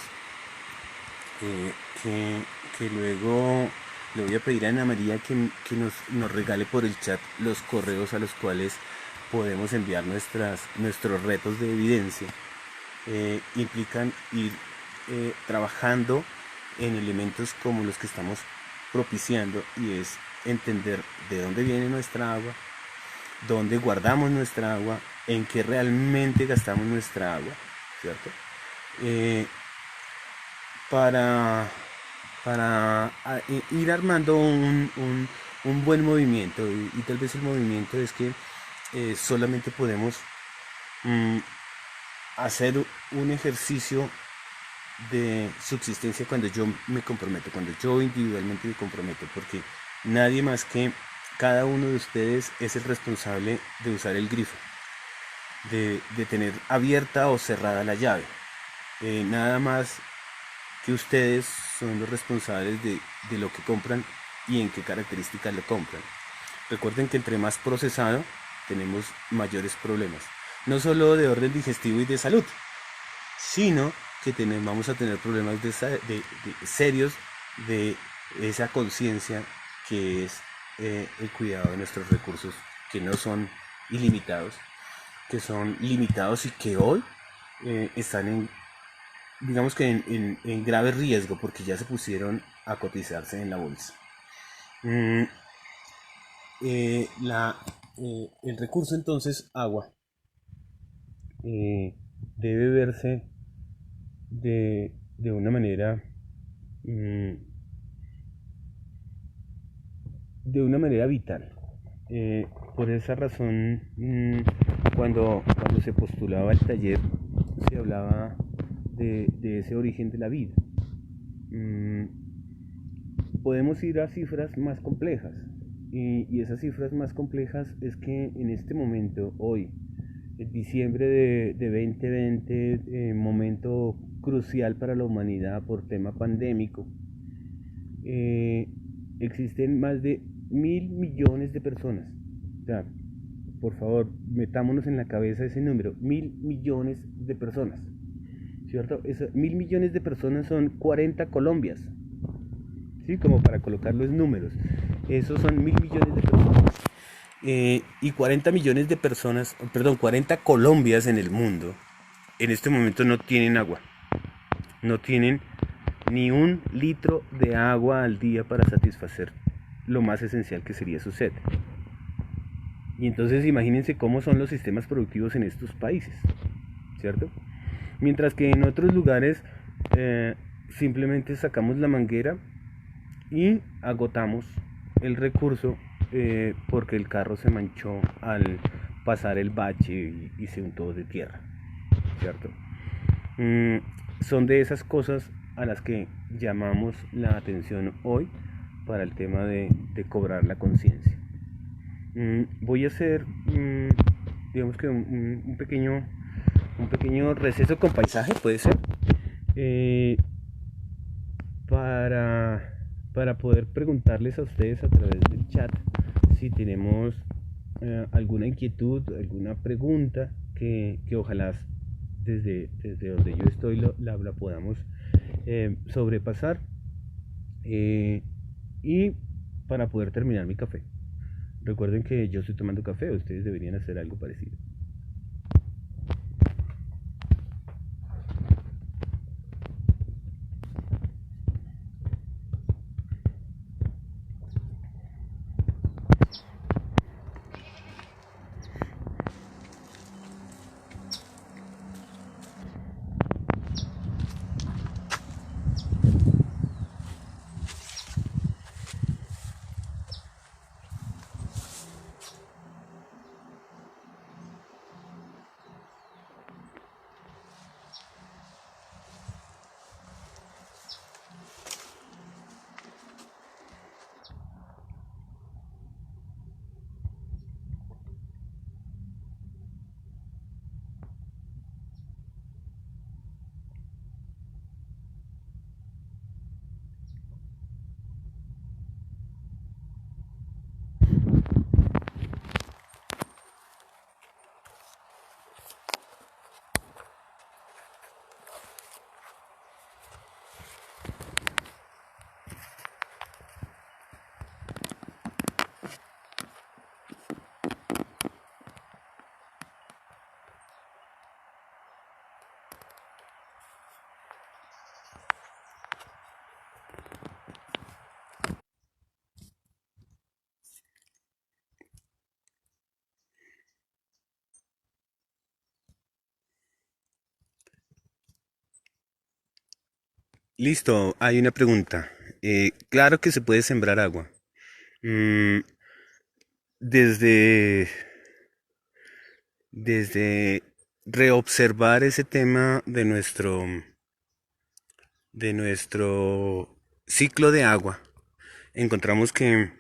que luego le voy a pedir a Ana María que nos regale por el chat los correos a los cuales podemos enviar nuestros retos de evidencia. Implican ir trabajando en elementos como los que estamos propiciando, y es entender de dónde viene nuestra agua, dónde guardamos nuestra agua, en qué realmente gastamos nuestra agua, ¿cierto? Para ir armando un buen movimiento, y tal vez el movimiento es que solamente podemos hacer un ejercicio de subsistencia cuando yo me comprometo, cuando yo individualmente me comprometo, porque nadie más que cada uno de ustedes es el responsable de usar el grifo, de tener abierta o cerrada la llave. Nada más que ustedes son los responsables de lo que compran y en qué características lo compran. Recuerden que entre más procesado tenemos mayores problemas. No solo de orden digestivo y de salud, sino que vamos a tener problemas serios de esa conciencia que es el cuidado de nuestros recursos, que no son ilimitados, que son limitados y que hoy están digamos que en grave riesgo porque ya se pusieron a cotizarse en la bolsa. Mm, el recurso entonces agua debe verse de una manera mm, vital. Por esa razón, cuando se postulaba el taller, se hablaba de ese origen de la vida. Podemos ir a cifras más complejas, y esas cifras más complejas es que en este momento, hoy, en diciembre de 2020, momento crucial para la humanidad por tema pandémico, existen más de 1.000 millones de personas. O sea, por favor, metámonos en la cabeza ese número, 1.000 millones de personas, ¿cierto? 1.000 millones de personas son 40 Colombias, ¿sí? Como para colocar los números, esos son 1.000 millones de personas. Y 40 millones de personas, perdón, 40 Colombias en el mundo, en este momento no tienen agua, no tienen ni un litro de agua al día para satisfacer lo más esencial que sería su sed. Y entonces imagínense cómo son los sistemas productivos en estos países, ¿cierto? Mientras que en otros lugares simplemente sacamos la manguera y agotamos el recurso porque el carro se manchó al pasar el bache y se untó de tierra, ¿cierto? Son de esas cosas a las que llamamos la atención hoy para el tema de cobrar la conciencia. Voy a hacer, digamos que un pequeño receso con paisaje, puede ser, para poder preguntarles a ustedes a través del chat si tenemos alguna inquietud, alguna pregunta que ojalá desde donde yo estoy la podamos sobrepasar, y para poder terminar mi café. Recuerden que yo estoy tomando café, ustedes deberían hacer algo parecido. Listo, hay una pregunta. Claro que se puede sembrar agua. Mm, desde, desde reobservar ese tema de nuestro ciclo de agua, encontramos que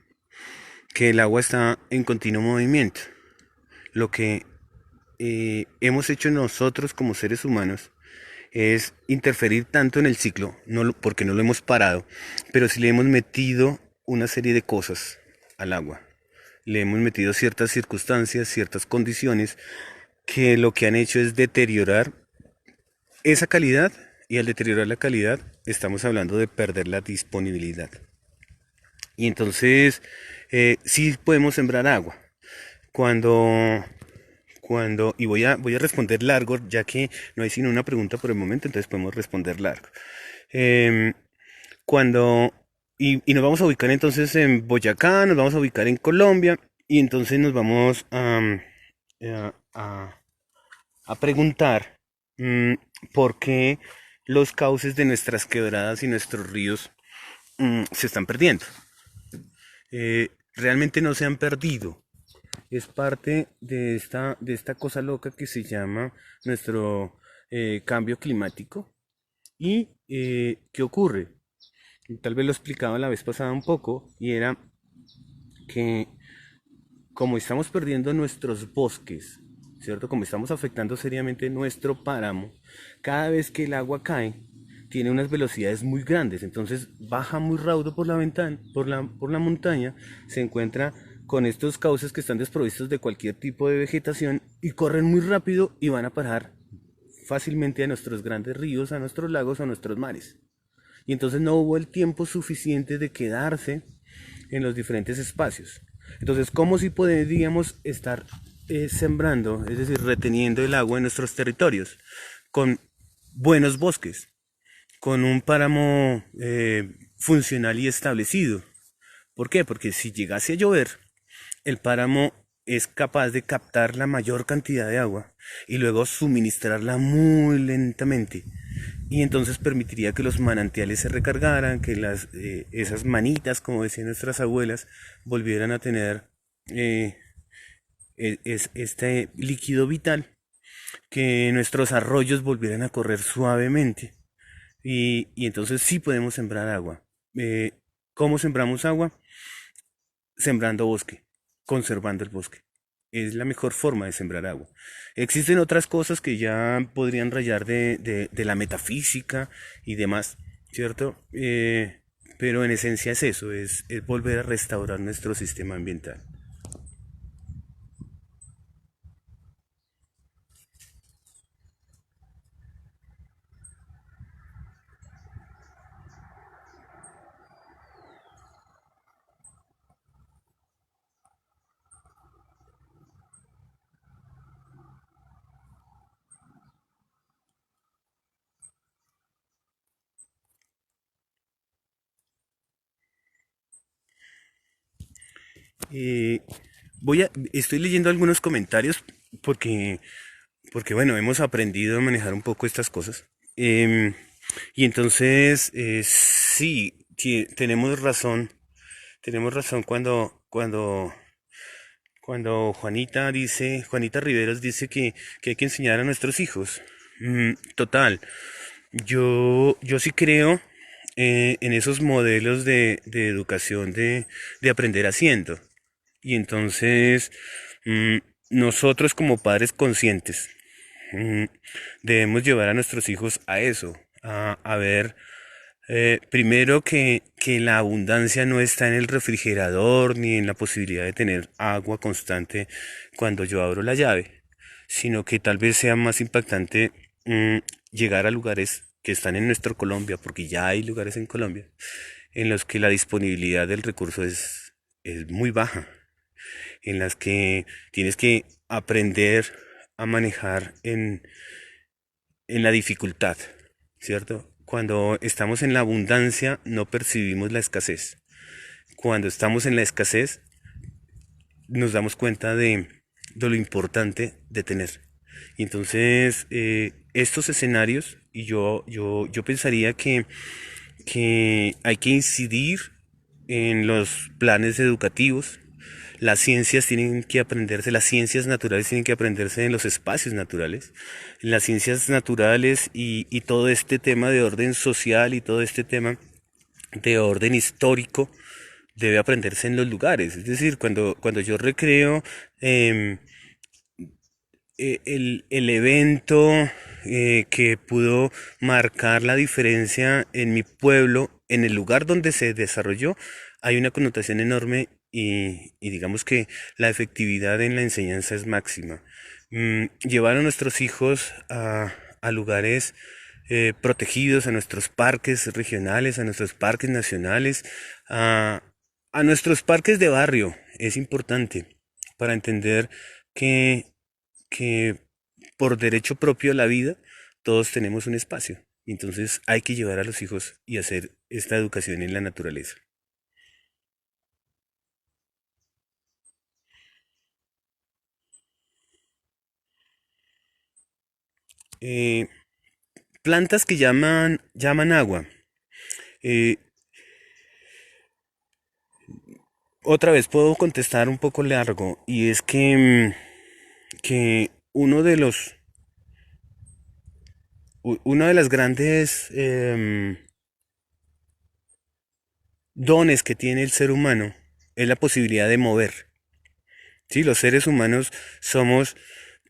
el agua está en continuo movimiento. Lo que hemos hecho nosotros como seres humanos es interferir tanto en el ciclo, porque no lo hemos parado, pero sí le hemos metido una serie de cosas al agua. le hemos metido ciertas circunstancias, ciertas condiciones que lo que han hecho es deteriorar esa calidad, y al deteriorar la calidad estamos hablando de perder la disponibilidad. Y entonces sí podemos sembrar agua. Cuando, y voy a responder largo, ya que no hay sino una pregunta por el momento, entonces podemos responder largo. Em, cuando, y nos vamos a ubicar entonces en Boyacá, nos vamos a ubicar en Colombia, y entonces nos vamos a, a preguntar mm, por qué los cauces de nuestras quebradas y nuestros ríos se están perdiendo. Realmente no se han perdido. Es parte de esta cosa loca que se llama nuestro cambio climático. ¿Y qué ocurre? Tal vez lo explicaba la vez pasada un poco, y era que como estamos perdiendo nuestros bosques, ¿cierto? Como estamos afectando seriamente nuestro páramo, cada vez que el agua cae, tiene unas velocidades muy grandes, entonces baja muy raudo por la ventana, por la montaña, se encuentra con estos cauces que están desprovistos de cualquier tipo de vegetación y corren muy rápido y van a parar fácilmente a nuestros grandes ríos, a nuestros lagos, a nuestros mares. Y entonces no hubo el tiempo suficiente de quedarse en los diferentes espacios. Entonces, ¿cómo si podríamos estar sembrando, es decir, reteniendo el agua en nuestros territorios? Con buenos bosques, con un páramo funcional y establecido. ¿Por qué? Porque si llegase a llover, el páramo es capaz de captar la mayor cantidad de agua y luego suministrarla muy lentamente. Y entonces permitiría que los manantiales se recargaran, que esas manitas, como decían nuestras abuelas, volvieran a tener eh, este líquido vital, que nuestros arroyos volvieran a correr suavemente. Y entonces sí podemos sembrar agua. ¿Cómo sembramos agua? Sembrando bosque, conservando el bosque. Es la mejor forma de sembrar agua. Existen otras cosas que ya podrían rayar de la metafísica y demás, ¿cierto? Pero en esencia es eso, es volver a restaurar nuestro sistema ambiental. Eh, estoy leyendo algunos comentarios porque, porque bueno, hemos aprendido a manejar un poco estas cosas. Y entonces, sí, tenemos razón cuando Juanita Riveros dice que hay que enseñar a nuestros hijos. Total, yo sí creo en esos modelos de educación de aprender haciendo. Y entonces, mm, nosotros como padres conscientes, mm, debemos llevar a nuestros hijos a eso, a ver primero que la abundancia no está en el refrigerador ni en la posibilidad de tener agua constante cuando yo abro la llave, sino que tal vez sea más impactante mm, llegar a lugares que están en nuestro Colombia, porque ya hay lugares en Colombia en los que la disponibilidad del recurso es muy baja, en las que tienes que aprender a manejar en la dificultad, ¿cierto? Cuando estamos en la abundancia no percibimos la escasez. Cuando estamos en la escasez nos damos cuenta de lo importante de tener. Y entonces estos escenarios, y yo pensaría que hay que incidir en los planes educativos. Las ciencias tienen que aprenderse, las ciencias naturales tienen que aprenderse en los espacios naturales. Las ciencias naturales y todo este tema de orden social y todo este tema de orden histórico debe aprenderse en los lugares. Es decir, cuando yo recreo eh, el evento que pudo marcar la diferencia en mi pueblo, en el lugar donde se desarrolló, hay una connotación enorme y digamos que la efectividad en la enseñanza es máxima. Llevar a nuestros hijos a lugares protegidos, a nuestros parques regionales, a nuestros parques nacionales, a, a nuestros parques de barrio, es importante para entender que, que por derecho propio a la vida todos tenemos un espacio. Entonces hay que llevar a los hijos y hacer esta educación en la naturaleza. Eh, Plantas que llaman agua. Eh, Otra vez puedo contestar un poco largo y es que una de las grandes dones que tiene el ser humano es la posibilidad de mover. Sí, los seres humanos somos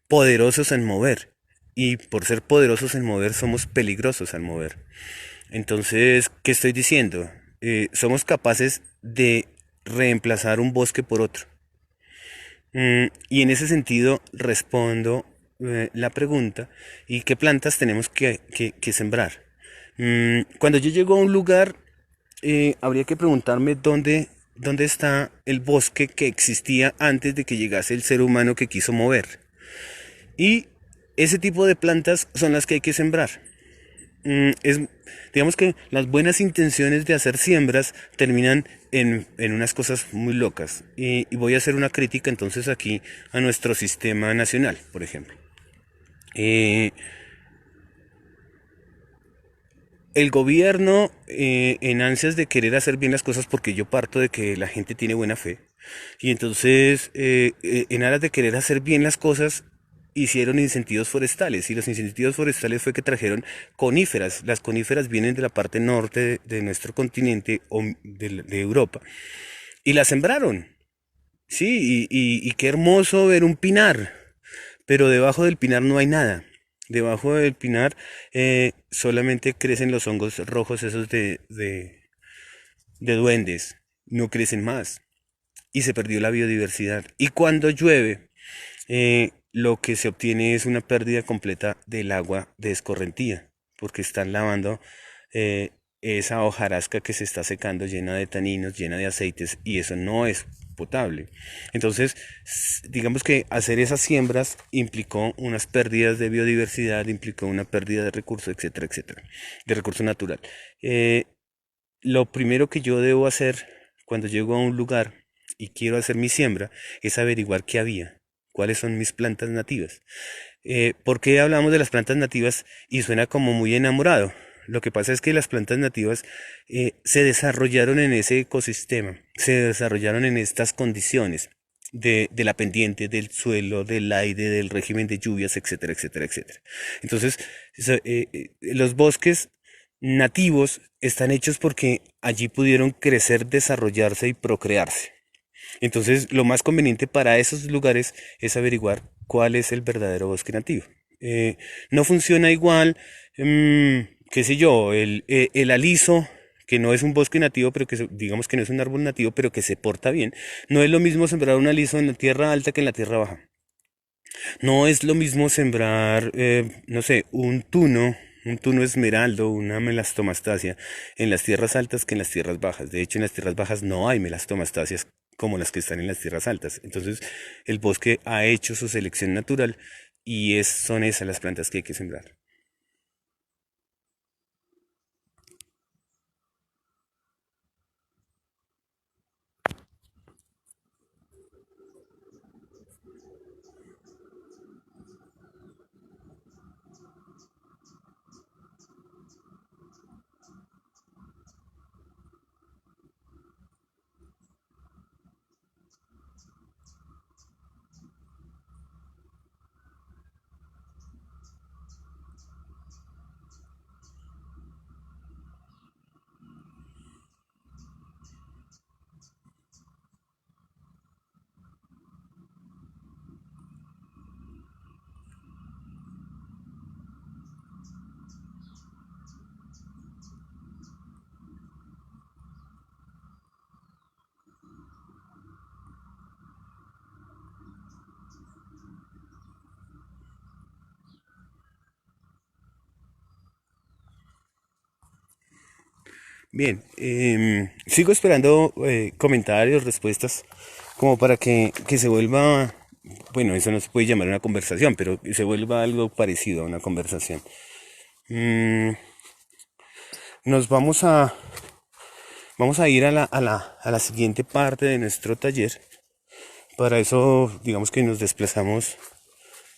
poderosos en mover y por ser poderosos en mover somos peligrosos al mover. Entonces, ¿qué estoy diciendo? Somos capaces de reemplazar un bosque por otro. Y en ese sentido respondo la pregunta, ¿y qué plantas tenemos que sembrar? Cuando yo llego a un lugar, habría que preguntarme dónde está el bosque que existía antes de que llegase el ser humano que quiso mover. Y ese tipo de plantas son las que hay que sembrar. Es, digamos que las buenas intenciones de hacer siembras terminan en unas cosas muy locas. Y voy a hacer una crítica entonces aquí a nuestro sistema nacional, por ejemplo. Eh, el gobierno, en ansias de querer hacer bien las cosas, porque yo parto de que la gente tiene buena fe, y entonces, en aras de querer hacer bien las cosas, hicieron incentivos forestales. Y los incentivos forestales fue que trajeron coníferas. Las coníferas vienen de la parte norte de nuestro continente o de Europa. Y las sembraron. Sí, y qué hermoso ver un pinar. Pero debajo del pinar no hay nada. Debajo del pinar solamente crecen los hongos rojos esos de duendes. No crecen más. Y se perdió la biodiversidad. Y cuando llueve, lo que se obtiene es una pérdida completa del agua de escorrentía, porque están lavando eh, esa hojarasca que se está secando llena de taninos, llena de aceites, y eso no es potable. Entonces, digamos que hacer esas siembras implicó unas pérdidas de biodiversidad, implicó una pérdida de recursos, etcétera, etcétera, de recurso natural. Eh, lo primero que yo debo hacer cuando llego a un lugar y quiero hacer mi siembra es averiguar qué había, cuáles son mis plantas nativas. ¿Por qué hablamos de las plantas nativas y suena como muy enamorado? Lo que pasa es que las plantas nativas se desarrollaron en ese ecosistema, se desarrollaron en estas condiciones de la pendiente, del suelo, del aire, del régimen de lluvias, etcétera, etcétera, etcétera. Entonces, los bosques nativos están hechos porque allí pudieron crecer, desarrollarse y procrearse. Entonces, lo más conveniente para esos lugares es averiguar cuál es el verdadero bosque nativo. No funciona igual, qué sé yo, el aliso, que no es un bosque nativo, pero digamos que no es un árbol nativo, pero que se porta bien. No es lo mismo sembrar un aliso en la tierra alta que en la tierra baja. No es lo mismo sembrar, no sé, un tuno esmeraldo, una melastomastasia en las tierras altas que en las tierras bajas. De hecho, en las tierras bajas no hay melastomastasias como las que están en las tierras altas. Entonces, el bosque ha hecho su selección natural y son esas las plantas que hay que sembrar. Bien, sigo esperando comentarios, respuestas, como para que se vuelva, bueno, eso no se puede llamar una conversación, pero que se vuelva algo parecido a una conversación. Mm, nos vamos a ir a la siguiente parte de nuestro taller. Para eso, digamos que nos desplazamos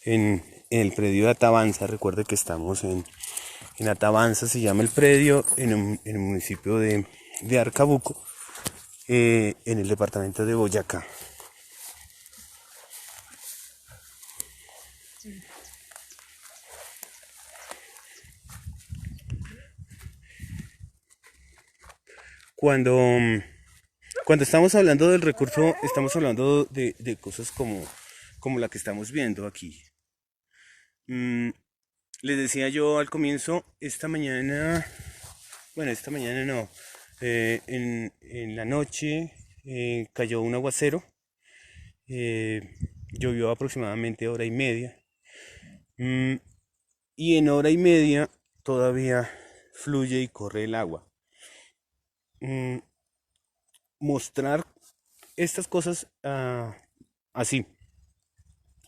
en el predio de Atabanza. Recuerde que estamos en Atabanza, se llama el predio, en el municipio de Arcabuco, en el departamento de Boyacá. Cuando, cuando estamos hablando del recurso, estamos hablando de cosas como la que estamos viendo aquí. Mm, Les decía yo al comienzo, esta mañana, bueno, esta mañana no, en la noche cayó un aguacero, eh, llovió aproximadamente hora y media, mm, y en hora y media todavía fluye y corre el agua. Mm, Mostrar estas cosas así,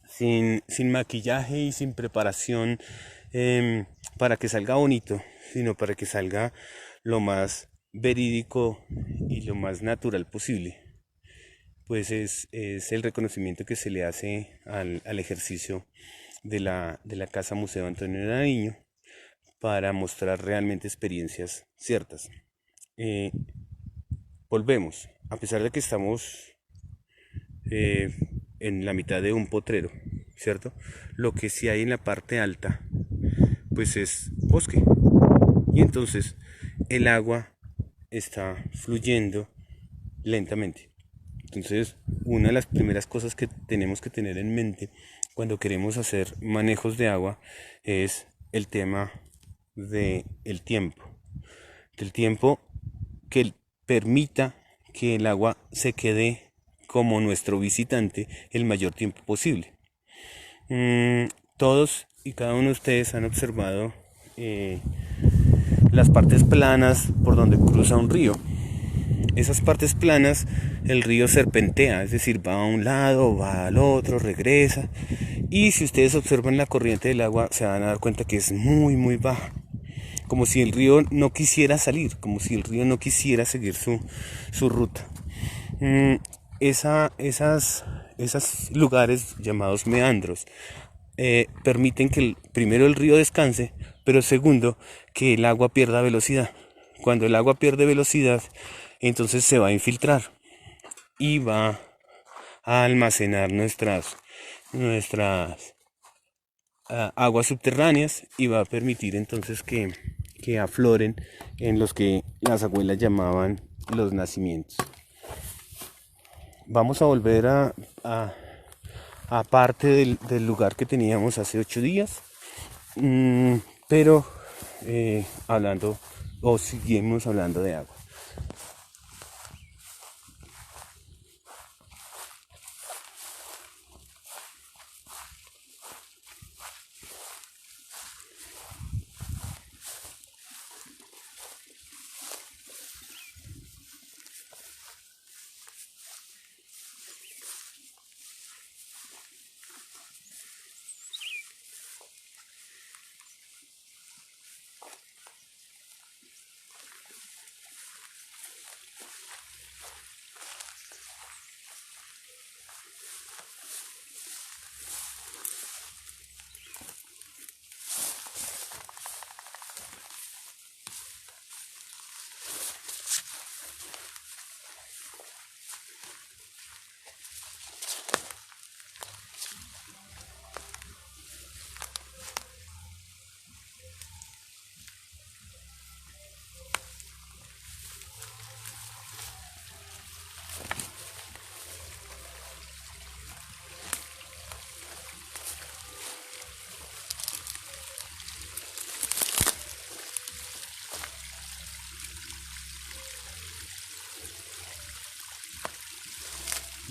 sin maquillaje y sin preparación para que salga bonito, sino para que salga lo más verídico y lo más natural posible. Pues es el reconocimiento que se le hace al ejercicio de la Casa Museo Antonio Nariño para mostrar realmente experiencias ciertas. Eh, Volvemos, a pesar de que estamos eh, en la mitad de un potrero, ¿cierto? Lo que sí hay en la parte alta, pues es bosque. Y entonces el agua está fluyendo lentamente. Entonces, una de las primeras cosas que tenemos que tener en mente cuando queremos hacer manejos de agua es el tema del tiempo. Del tiempo que permita que el agua se quede como nuestro visitante el mayor tiempo posible. Todos y cada uno de ustedes han observado las partes planas por donde cruza un río. Esas partes planas, el río serpentea, es decir, va a un lado, va al otro, regresa. Y si ustedes observan la corriente del agua, se van a dar cuenta que es muy baja. Como si el río no quisiera salir, como si el río no quisiera seguir su ruta. Esos lugares llamados meandros permiten que primero el río descanse, pero segundo, que el agua pierda velocidad. Cuando el agua pierde velocidad, entonces se va a infiltrar y va a almacenar nuestras aguas subterráneas y va a permitir entonces que afloren en los que las abuelas llamaban los nacimientos. Vamos a volver a parte del lugar que teníamos hace 8 días, pero hablando o seguimos hablando de agua.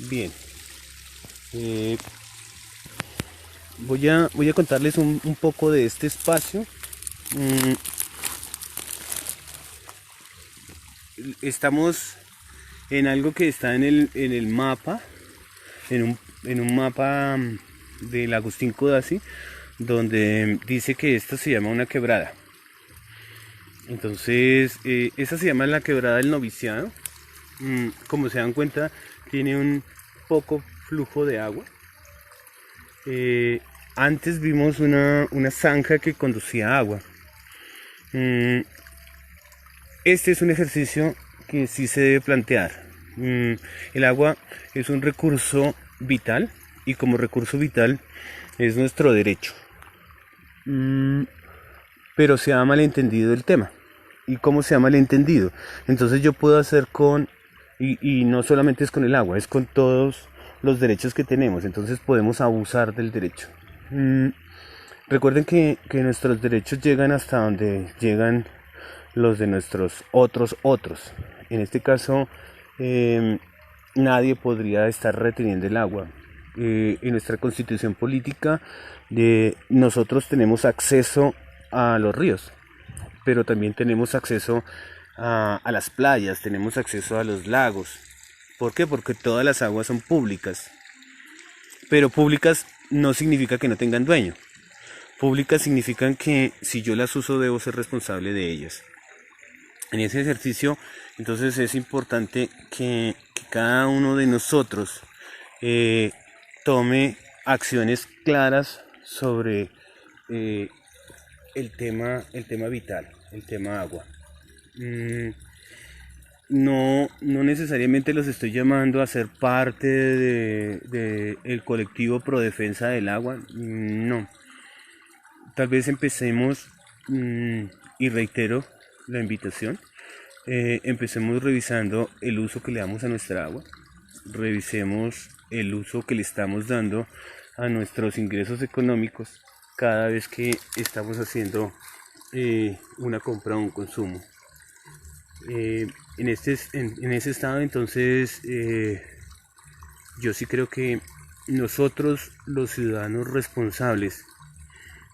Bien, eh, voy a contarles un poco de este espacio. Mm, estamos en algo que está en el mapa, en un mapa del Agustín Codazzi, donde dice que esto se llama una quebrada. Entonces, esa se llama la quebrada del Noviciado. Como se dan cuenta, tiene un poco flujo de agua. Antes vimos una zanja que conducía agua. Este es un ejercicio que sí se debe plantear. El agua es un recurso vital y como recurso vital es nuestro derecho. Pero se ha malentendido el tema. ¿Y cómo se ha malentendido? Entonces yo puedo hacer y no solamente es con el agua, es con todos los derechos que tenemos. Entonces podemos abusar del derecho. Recuerden que nuestros derechos llegan hasta donde llegan los de nuestros otros. En este caso, nadie podría estar reteniendo el agua. En nuestra constitución política, nosotros tenemos acceso a los ríos, pero también tenemos acceso a las playas, tenemos acceso a los lagos. ¿Por qué? Porque todas las aguas son públicas. Pero públicas no significa que no tengan dueño. Públicas significan que si yo las uso debo ser responsable de ellas. En ese ejercicio, entonces es importante que cada uno de nosotros tome acciones claras sobre el tema vital, el tema agua. No necesariamente los estoy llamando a ser parte de el colectivo pro defensa del agua, no. Tal vez empecemos, y reitero la invitación, empecemos revisando el uso que le damos a nuestra agua, revisemos el uso que le estamos dando a nuestros ingresos económicos cada vez que estamos haciendo una compra o un consumo. En ese estado, entonces, yo sí creo que nosotros, los ciudadanos responsables,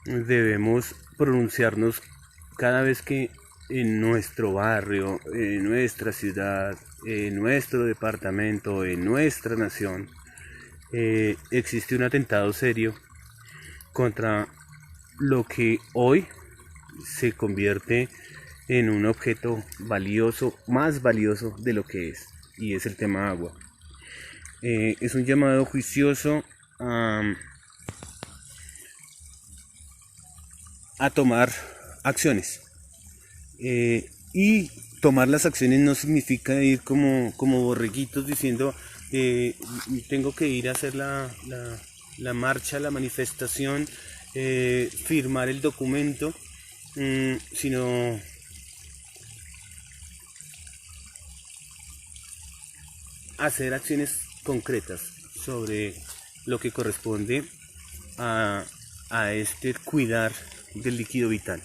debemos pronunciarnos cada vez que en nuestro barrio, en nuestra ciudad, en nuestro departamento, en nuestra nación, existe un atentado serio contra lo que hoy se convierte en un objeto valioso, más valioso de lo que es, y es el tema agua. Es un llamado juicioso a tomar acciones. Y tomar las acciones no significa ir como borreguitos diciendo tengo que ir a hacer la marcha, la manifestación, firmar el documento, sino hacer acciones concretas sobre lo que corresponde a este cuidar del líquido vital.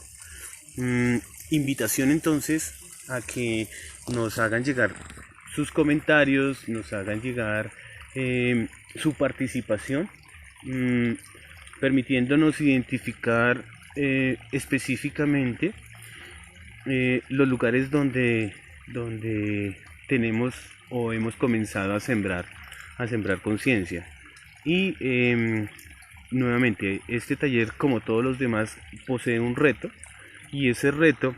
Invitación entonces a que nos hagan llegar sus comentarios, nos hagan llegar su participación, permitiéndonos identificar específicamente los lugares donde tenemos o hemos comenzado a sembrar conciencia. Y nuevamente, este taller, como todos los demás, posee un reto, y ese reto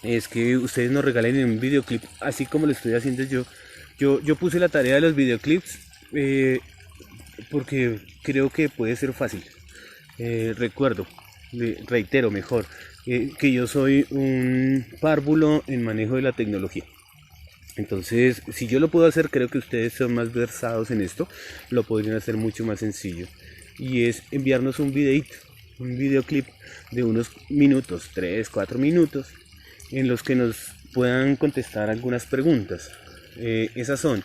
es que ustedes nos regalen un videoclip, así como lo estoy haciendo yo. Yo puse la tarea de los videoclips porque creo que puede ser fácil. Reitero mejor, que yo soy un párvulo en manejo de la tecnología. Entonces, si yo lo puedo hacer, creo que ustedes son más versados en esto, lo podrían hacer mucho más sencillo. Y es enviarnos un videoclip de unos minutos, 3-4 minutos, en los que nos puedan contestar algunas preguntas. Esas son,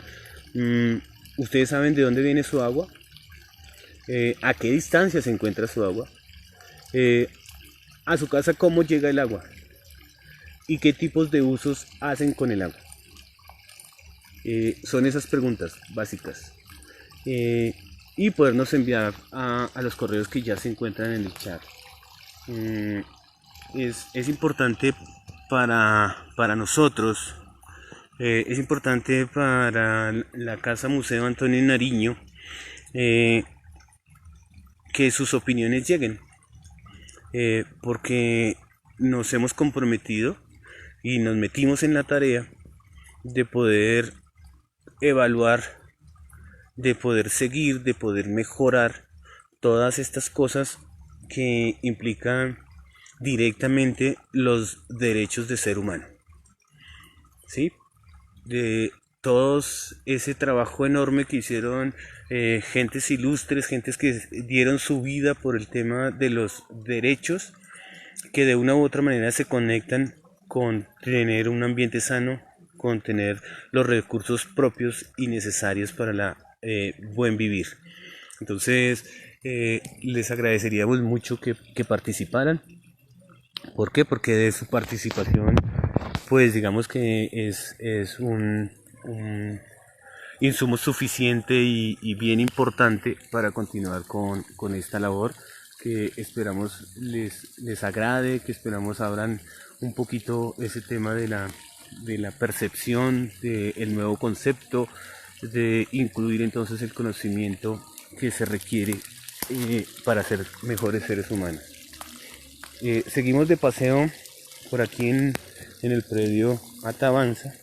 ¿ustedes saben de dónde viene su agua? ¿A qué distancia se encuentra su agua? A su casa, ¿cómo llega el agua? ¿Y qué tipos de usos hacen con el agua? Son esas preguntas básicas. Y podernos enviar a los correos que ya se encuentran en el chat. Es importante para nosotros Es importante para la Casa Museo Antonio Nariño eh, que sus opiniones lleguen, porque nos hemos comprometido y nos metimos en la tarea de poder evaluar, de poder seguir, de poder mejorar todas estas cosas que implican directamente los derechos de ser humano. ¿Sí? De todos ese trabajo enorme que hicieron gentes ilustres, gentes que dieron su vida por el tema de los derechos, que de una u otra manera se conectan con tener un ambiente sano, con tener los recursos propios y necesarios para la buen vivir. Entonces, les agradeceríamos mucho que participaran. ¿Por qué? Porque de su participación, pues digamos que es un insumo suficiente y bien importante para continuar con esta labor que esperamos les agrade, que esperamos abran un poquito ese tema de la percepción del nuevo concepto, de incluir entonces el conocimiento que se requiere para ser mejores seres humanos. Seguimos de paseo por aquí en el predio Atavanza.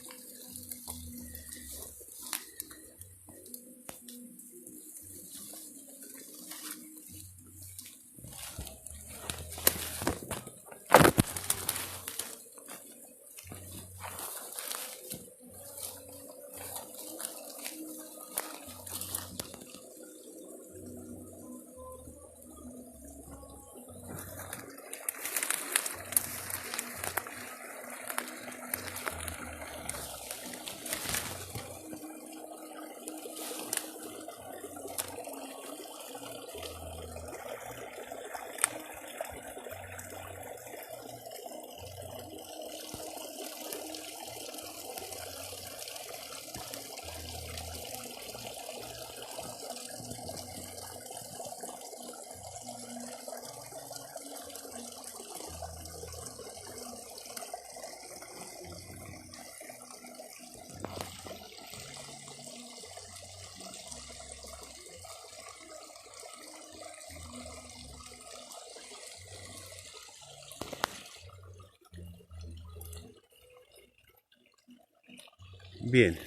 Bien,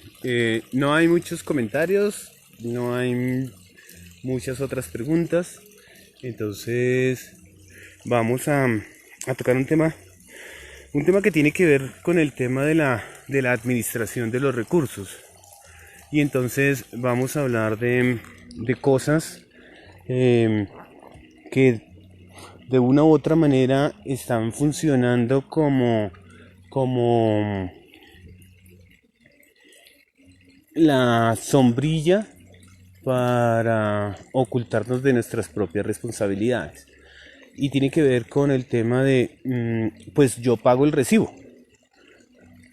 no hay muchos comentarios, no hay muchas otras preguntas, entonces vamos a tocar un tema que tiene que ver con el tema de la administración de los recursos. Y entonces vamos a hablar de cosas eh, que de una u otra manera están funcionando como la sombrilla para ocultarnos de nuestras propias responsabilidades. Y tiene que ver con el tema de, pues yo pago el recibo,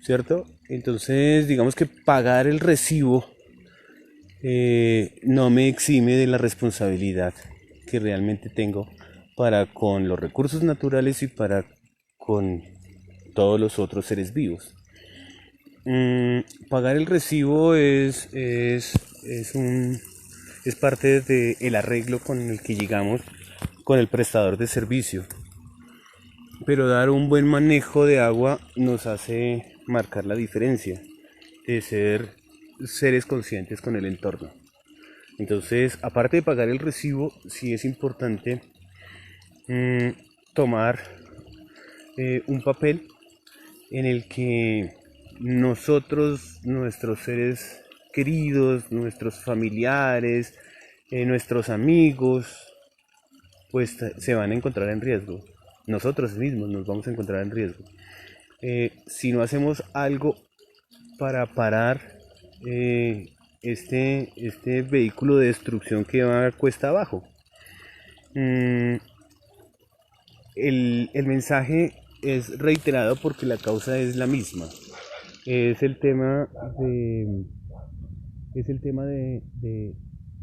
¿cierto? Entonces, digamos que pagar el recibo no me exime de la responsabilidad que realmente tengo para con los recursos naturales y para con todos los otros seres vivos. Pagar el recibo es parte del arreglo con el que llegamos con el prestador de servicio. Pero dar un buen manejo de agua nos hace marcar la diferencia de ser seres conscientes con el entorno. Entonces, aparte de pagar el recibo, sí es importante tomar un papel en el que nosotros, nuestros seres queridos, nuestros familiares, nuestros amigos, pues se van a encontrar en riesgo. Nosotros mismos nos vamos a encontrar en riesgo. Si no hacemos algo para parar este vehículo de destrucción que va cuesta abajo. El mensaje es reiterado porque la causa es la misma. Es el tema de, es el tema de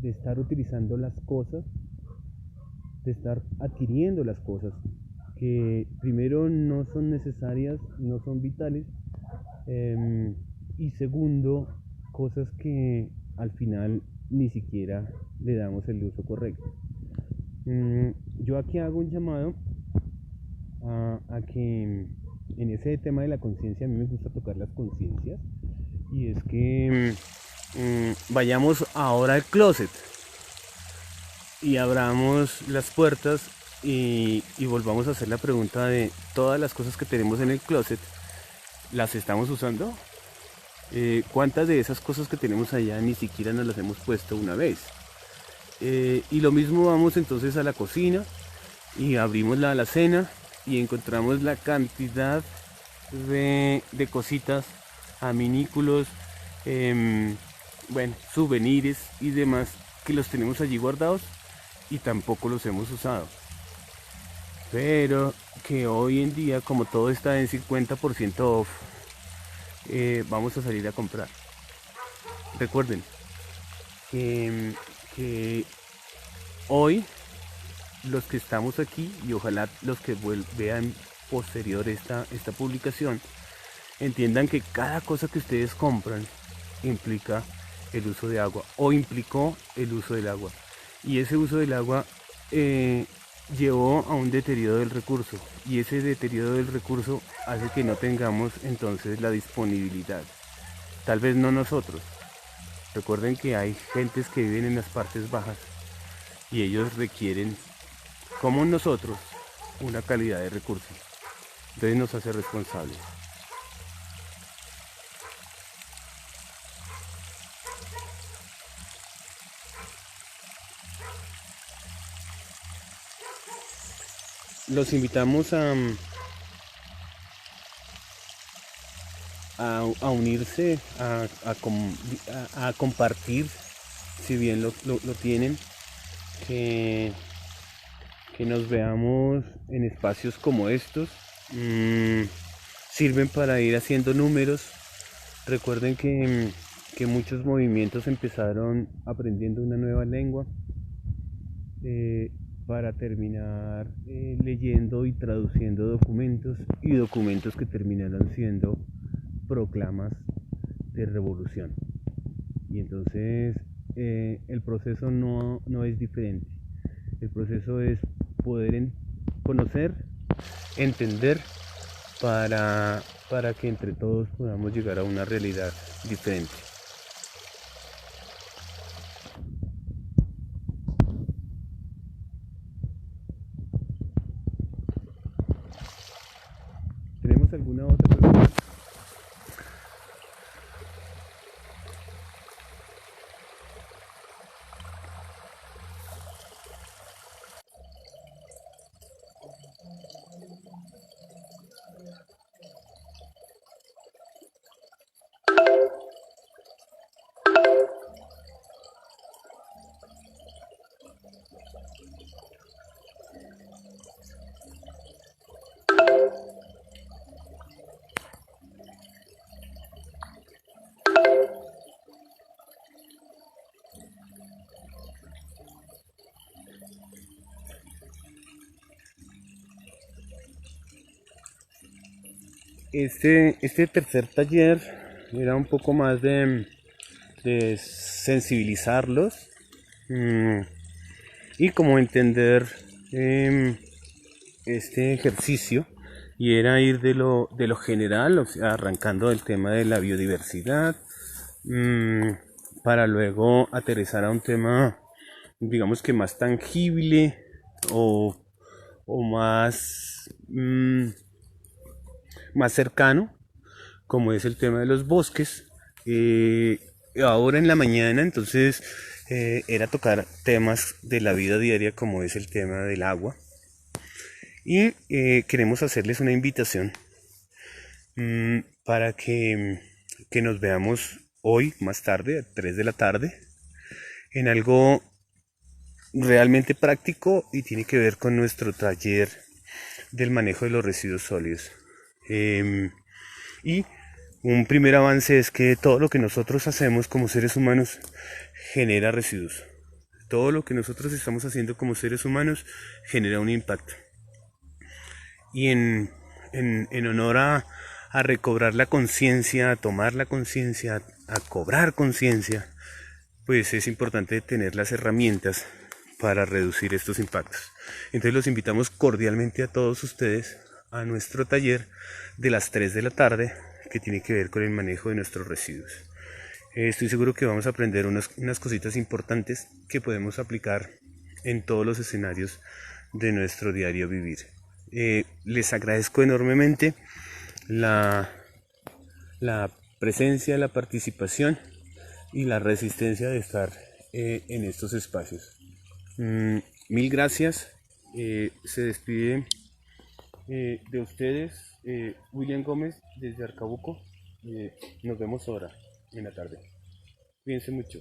estar utilizando las cosas, de estar adquiriendo las cosas que primero no son necesarias, no son vitales, y segundo, cosas que al final ni siquiera le damos el uso correcto. Yo aquí hago un llamado a que en ese tema de la conciencia, a mí me gusta tocar las conciencias, y es que vayamos ahora al closet y abramos las puertas y volvamos a hacer la pregunta de todas las cosas que tenemos en el closet, ¿las estamos usando? ¿Cuántas de esas cosas que tenemos allá ni siquiera nos las hemos puesto una vez? Y lo mismo vamos entonces a la cocina y abrimos la alacena y encontramos la cantidad de cositas, aminículos, bueno, souvenirs y demás que los tenemos allí guardados y tampoco los hemos usado. Pero que hoy en día, como todo está en 50% off, vamos a salir a comprar. Recuerden que hoy los que estamos aquí, y ojalá los que vean posterior esta publicación, entiendan que cada cosa que ustedes compran implica el uso de agua o implicó el uso del agua, y ese uso del agua llevó a un deterioro del recurso, y ese deterioro del recurso hace que no tengamos entonces la disponibilidad, tal vez no nosotros. Recuerden que hay gentes que viven en las partes bajas y ellos requieren, como nosotros, una calidad de recursos. Entonces nos hace responsables. Los invitamos a unirse, a compartir, si bien lo tienen, que, que nos veamos en espacios como estos. Sirven para ir haciendo números. Recuerden que muchos movimientos empezaron aprendiendo una nueva lengua, eh, para terminar leyendo y traduciendo documentos, y documentos que terminaron siendo proclamas de revolución. Y entonces el proceso no es diferente. El proceso es poder conocer, entender, para que entre todos podamos llegar a una realidad diferente. ¿Tenemos alguna otra pregunta? Este tercer taller era un poco más de sensibilizarlos, y como entender este ejercicio, y era ir de lo general, o sea, arrancando del tema de la biodiversidad, para luego aterrizar a un tema, digamos que más tangible, o más cercano, como es el tema de los bosques. Ahora en la mañana entonces era tocar temas de la vida diaria, como es el tema del agua, y queremos hacerles una invitación, para que nos veamos hoy más tarde, a 3 de la tarde, en algo realmente práctico, y tiene que ver con nuestro taller del manejo de los residuos sólidos. Y un primer avance es que todo lo que nosotros hacemos como seres humanos genera residuos. Todo lo que nosotros estamos haciendo como seres humanos genera un impacto. Y en honor a a recobrar la conciencia, a tomar la conciencia, a cobrar conciencia, pues es importante tener las herramientas para reducir estos impactos. Entonces los invitamos cordialmente a todos ustedes a nuestro taller de las 3 de la tarde que tiene que ver con el manejo de nuestros residuos. Estoy seguro que vamos a aprender unas cositas importantes que podemos aplicar en todos los escenarios de nuestro diario vivir. Les agradezco enormemente la presencia, la participación y la resistencia de estar en estos espacios. Mil gracias. Se despide de ustedes William Gómez desde Arcabuco. Nos vemos ahora en la tarde. Cuídense mucho.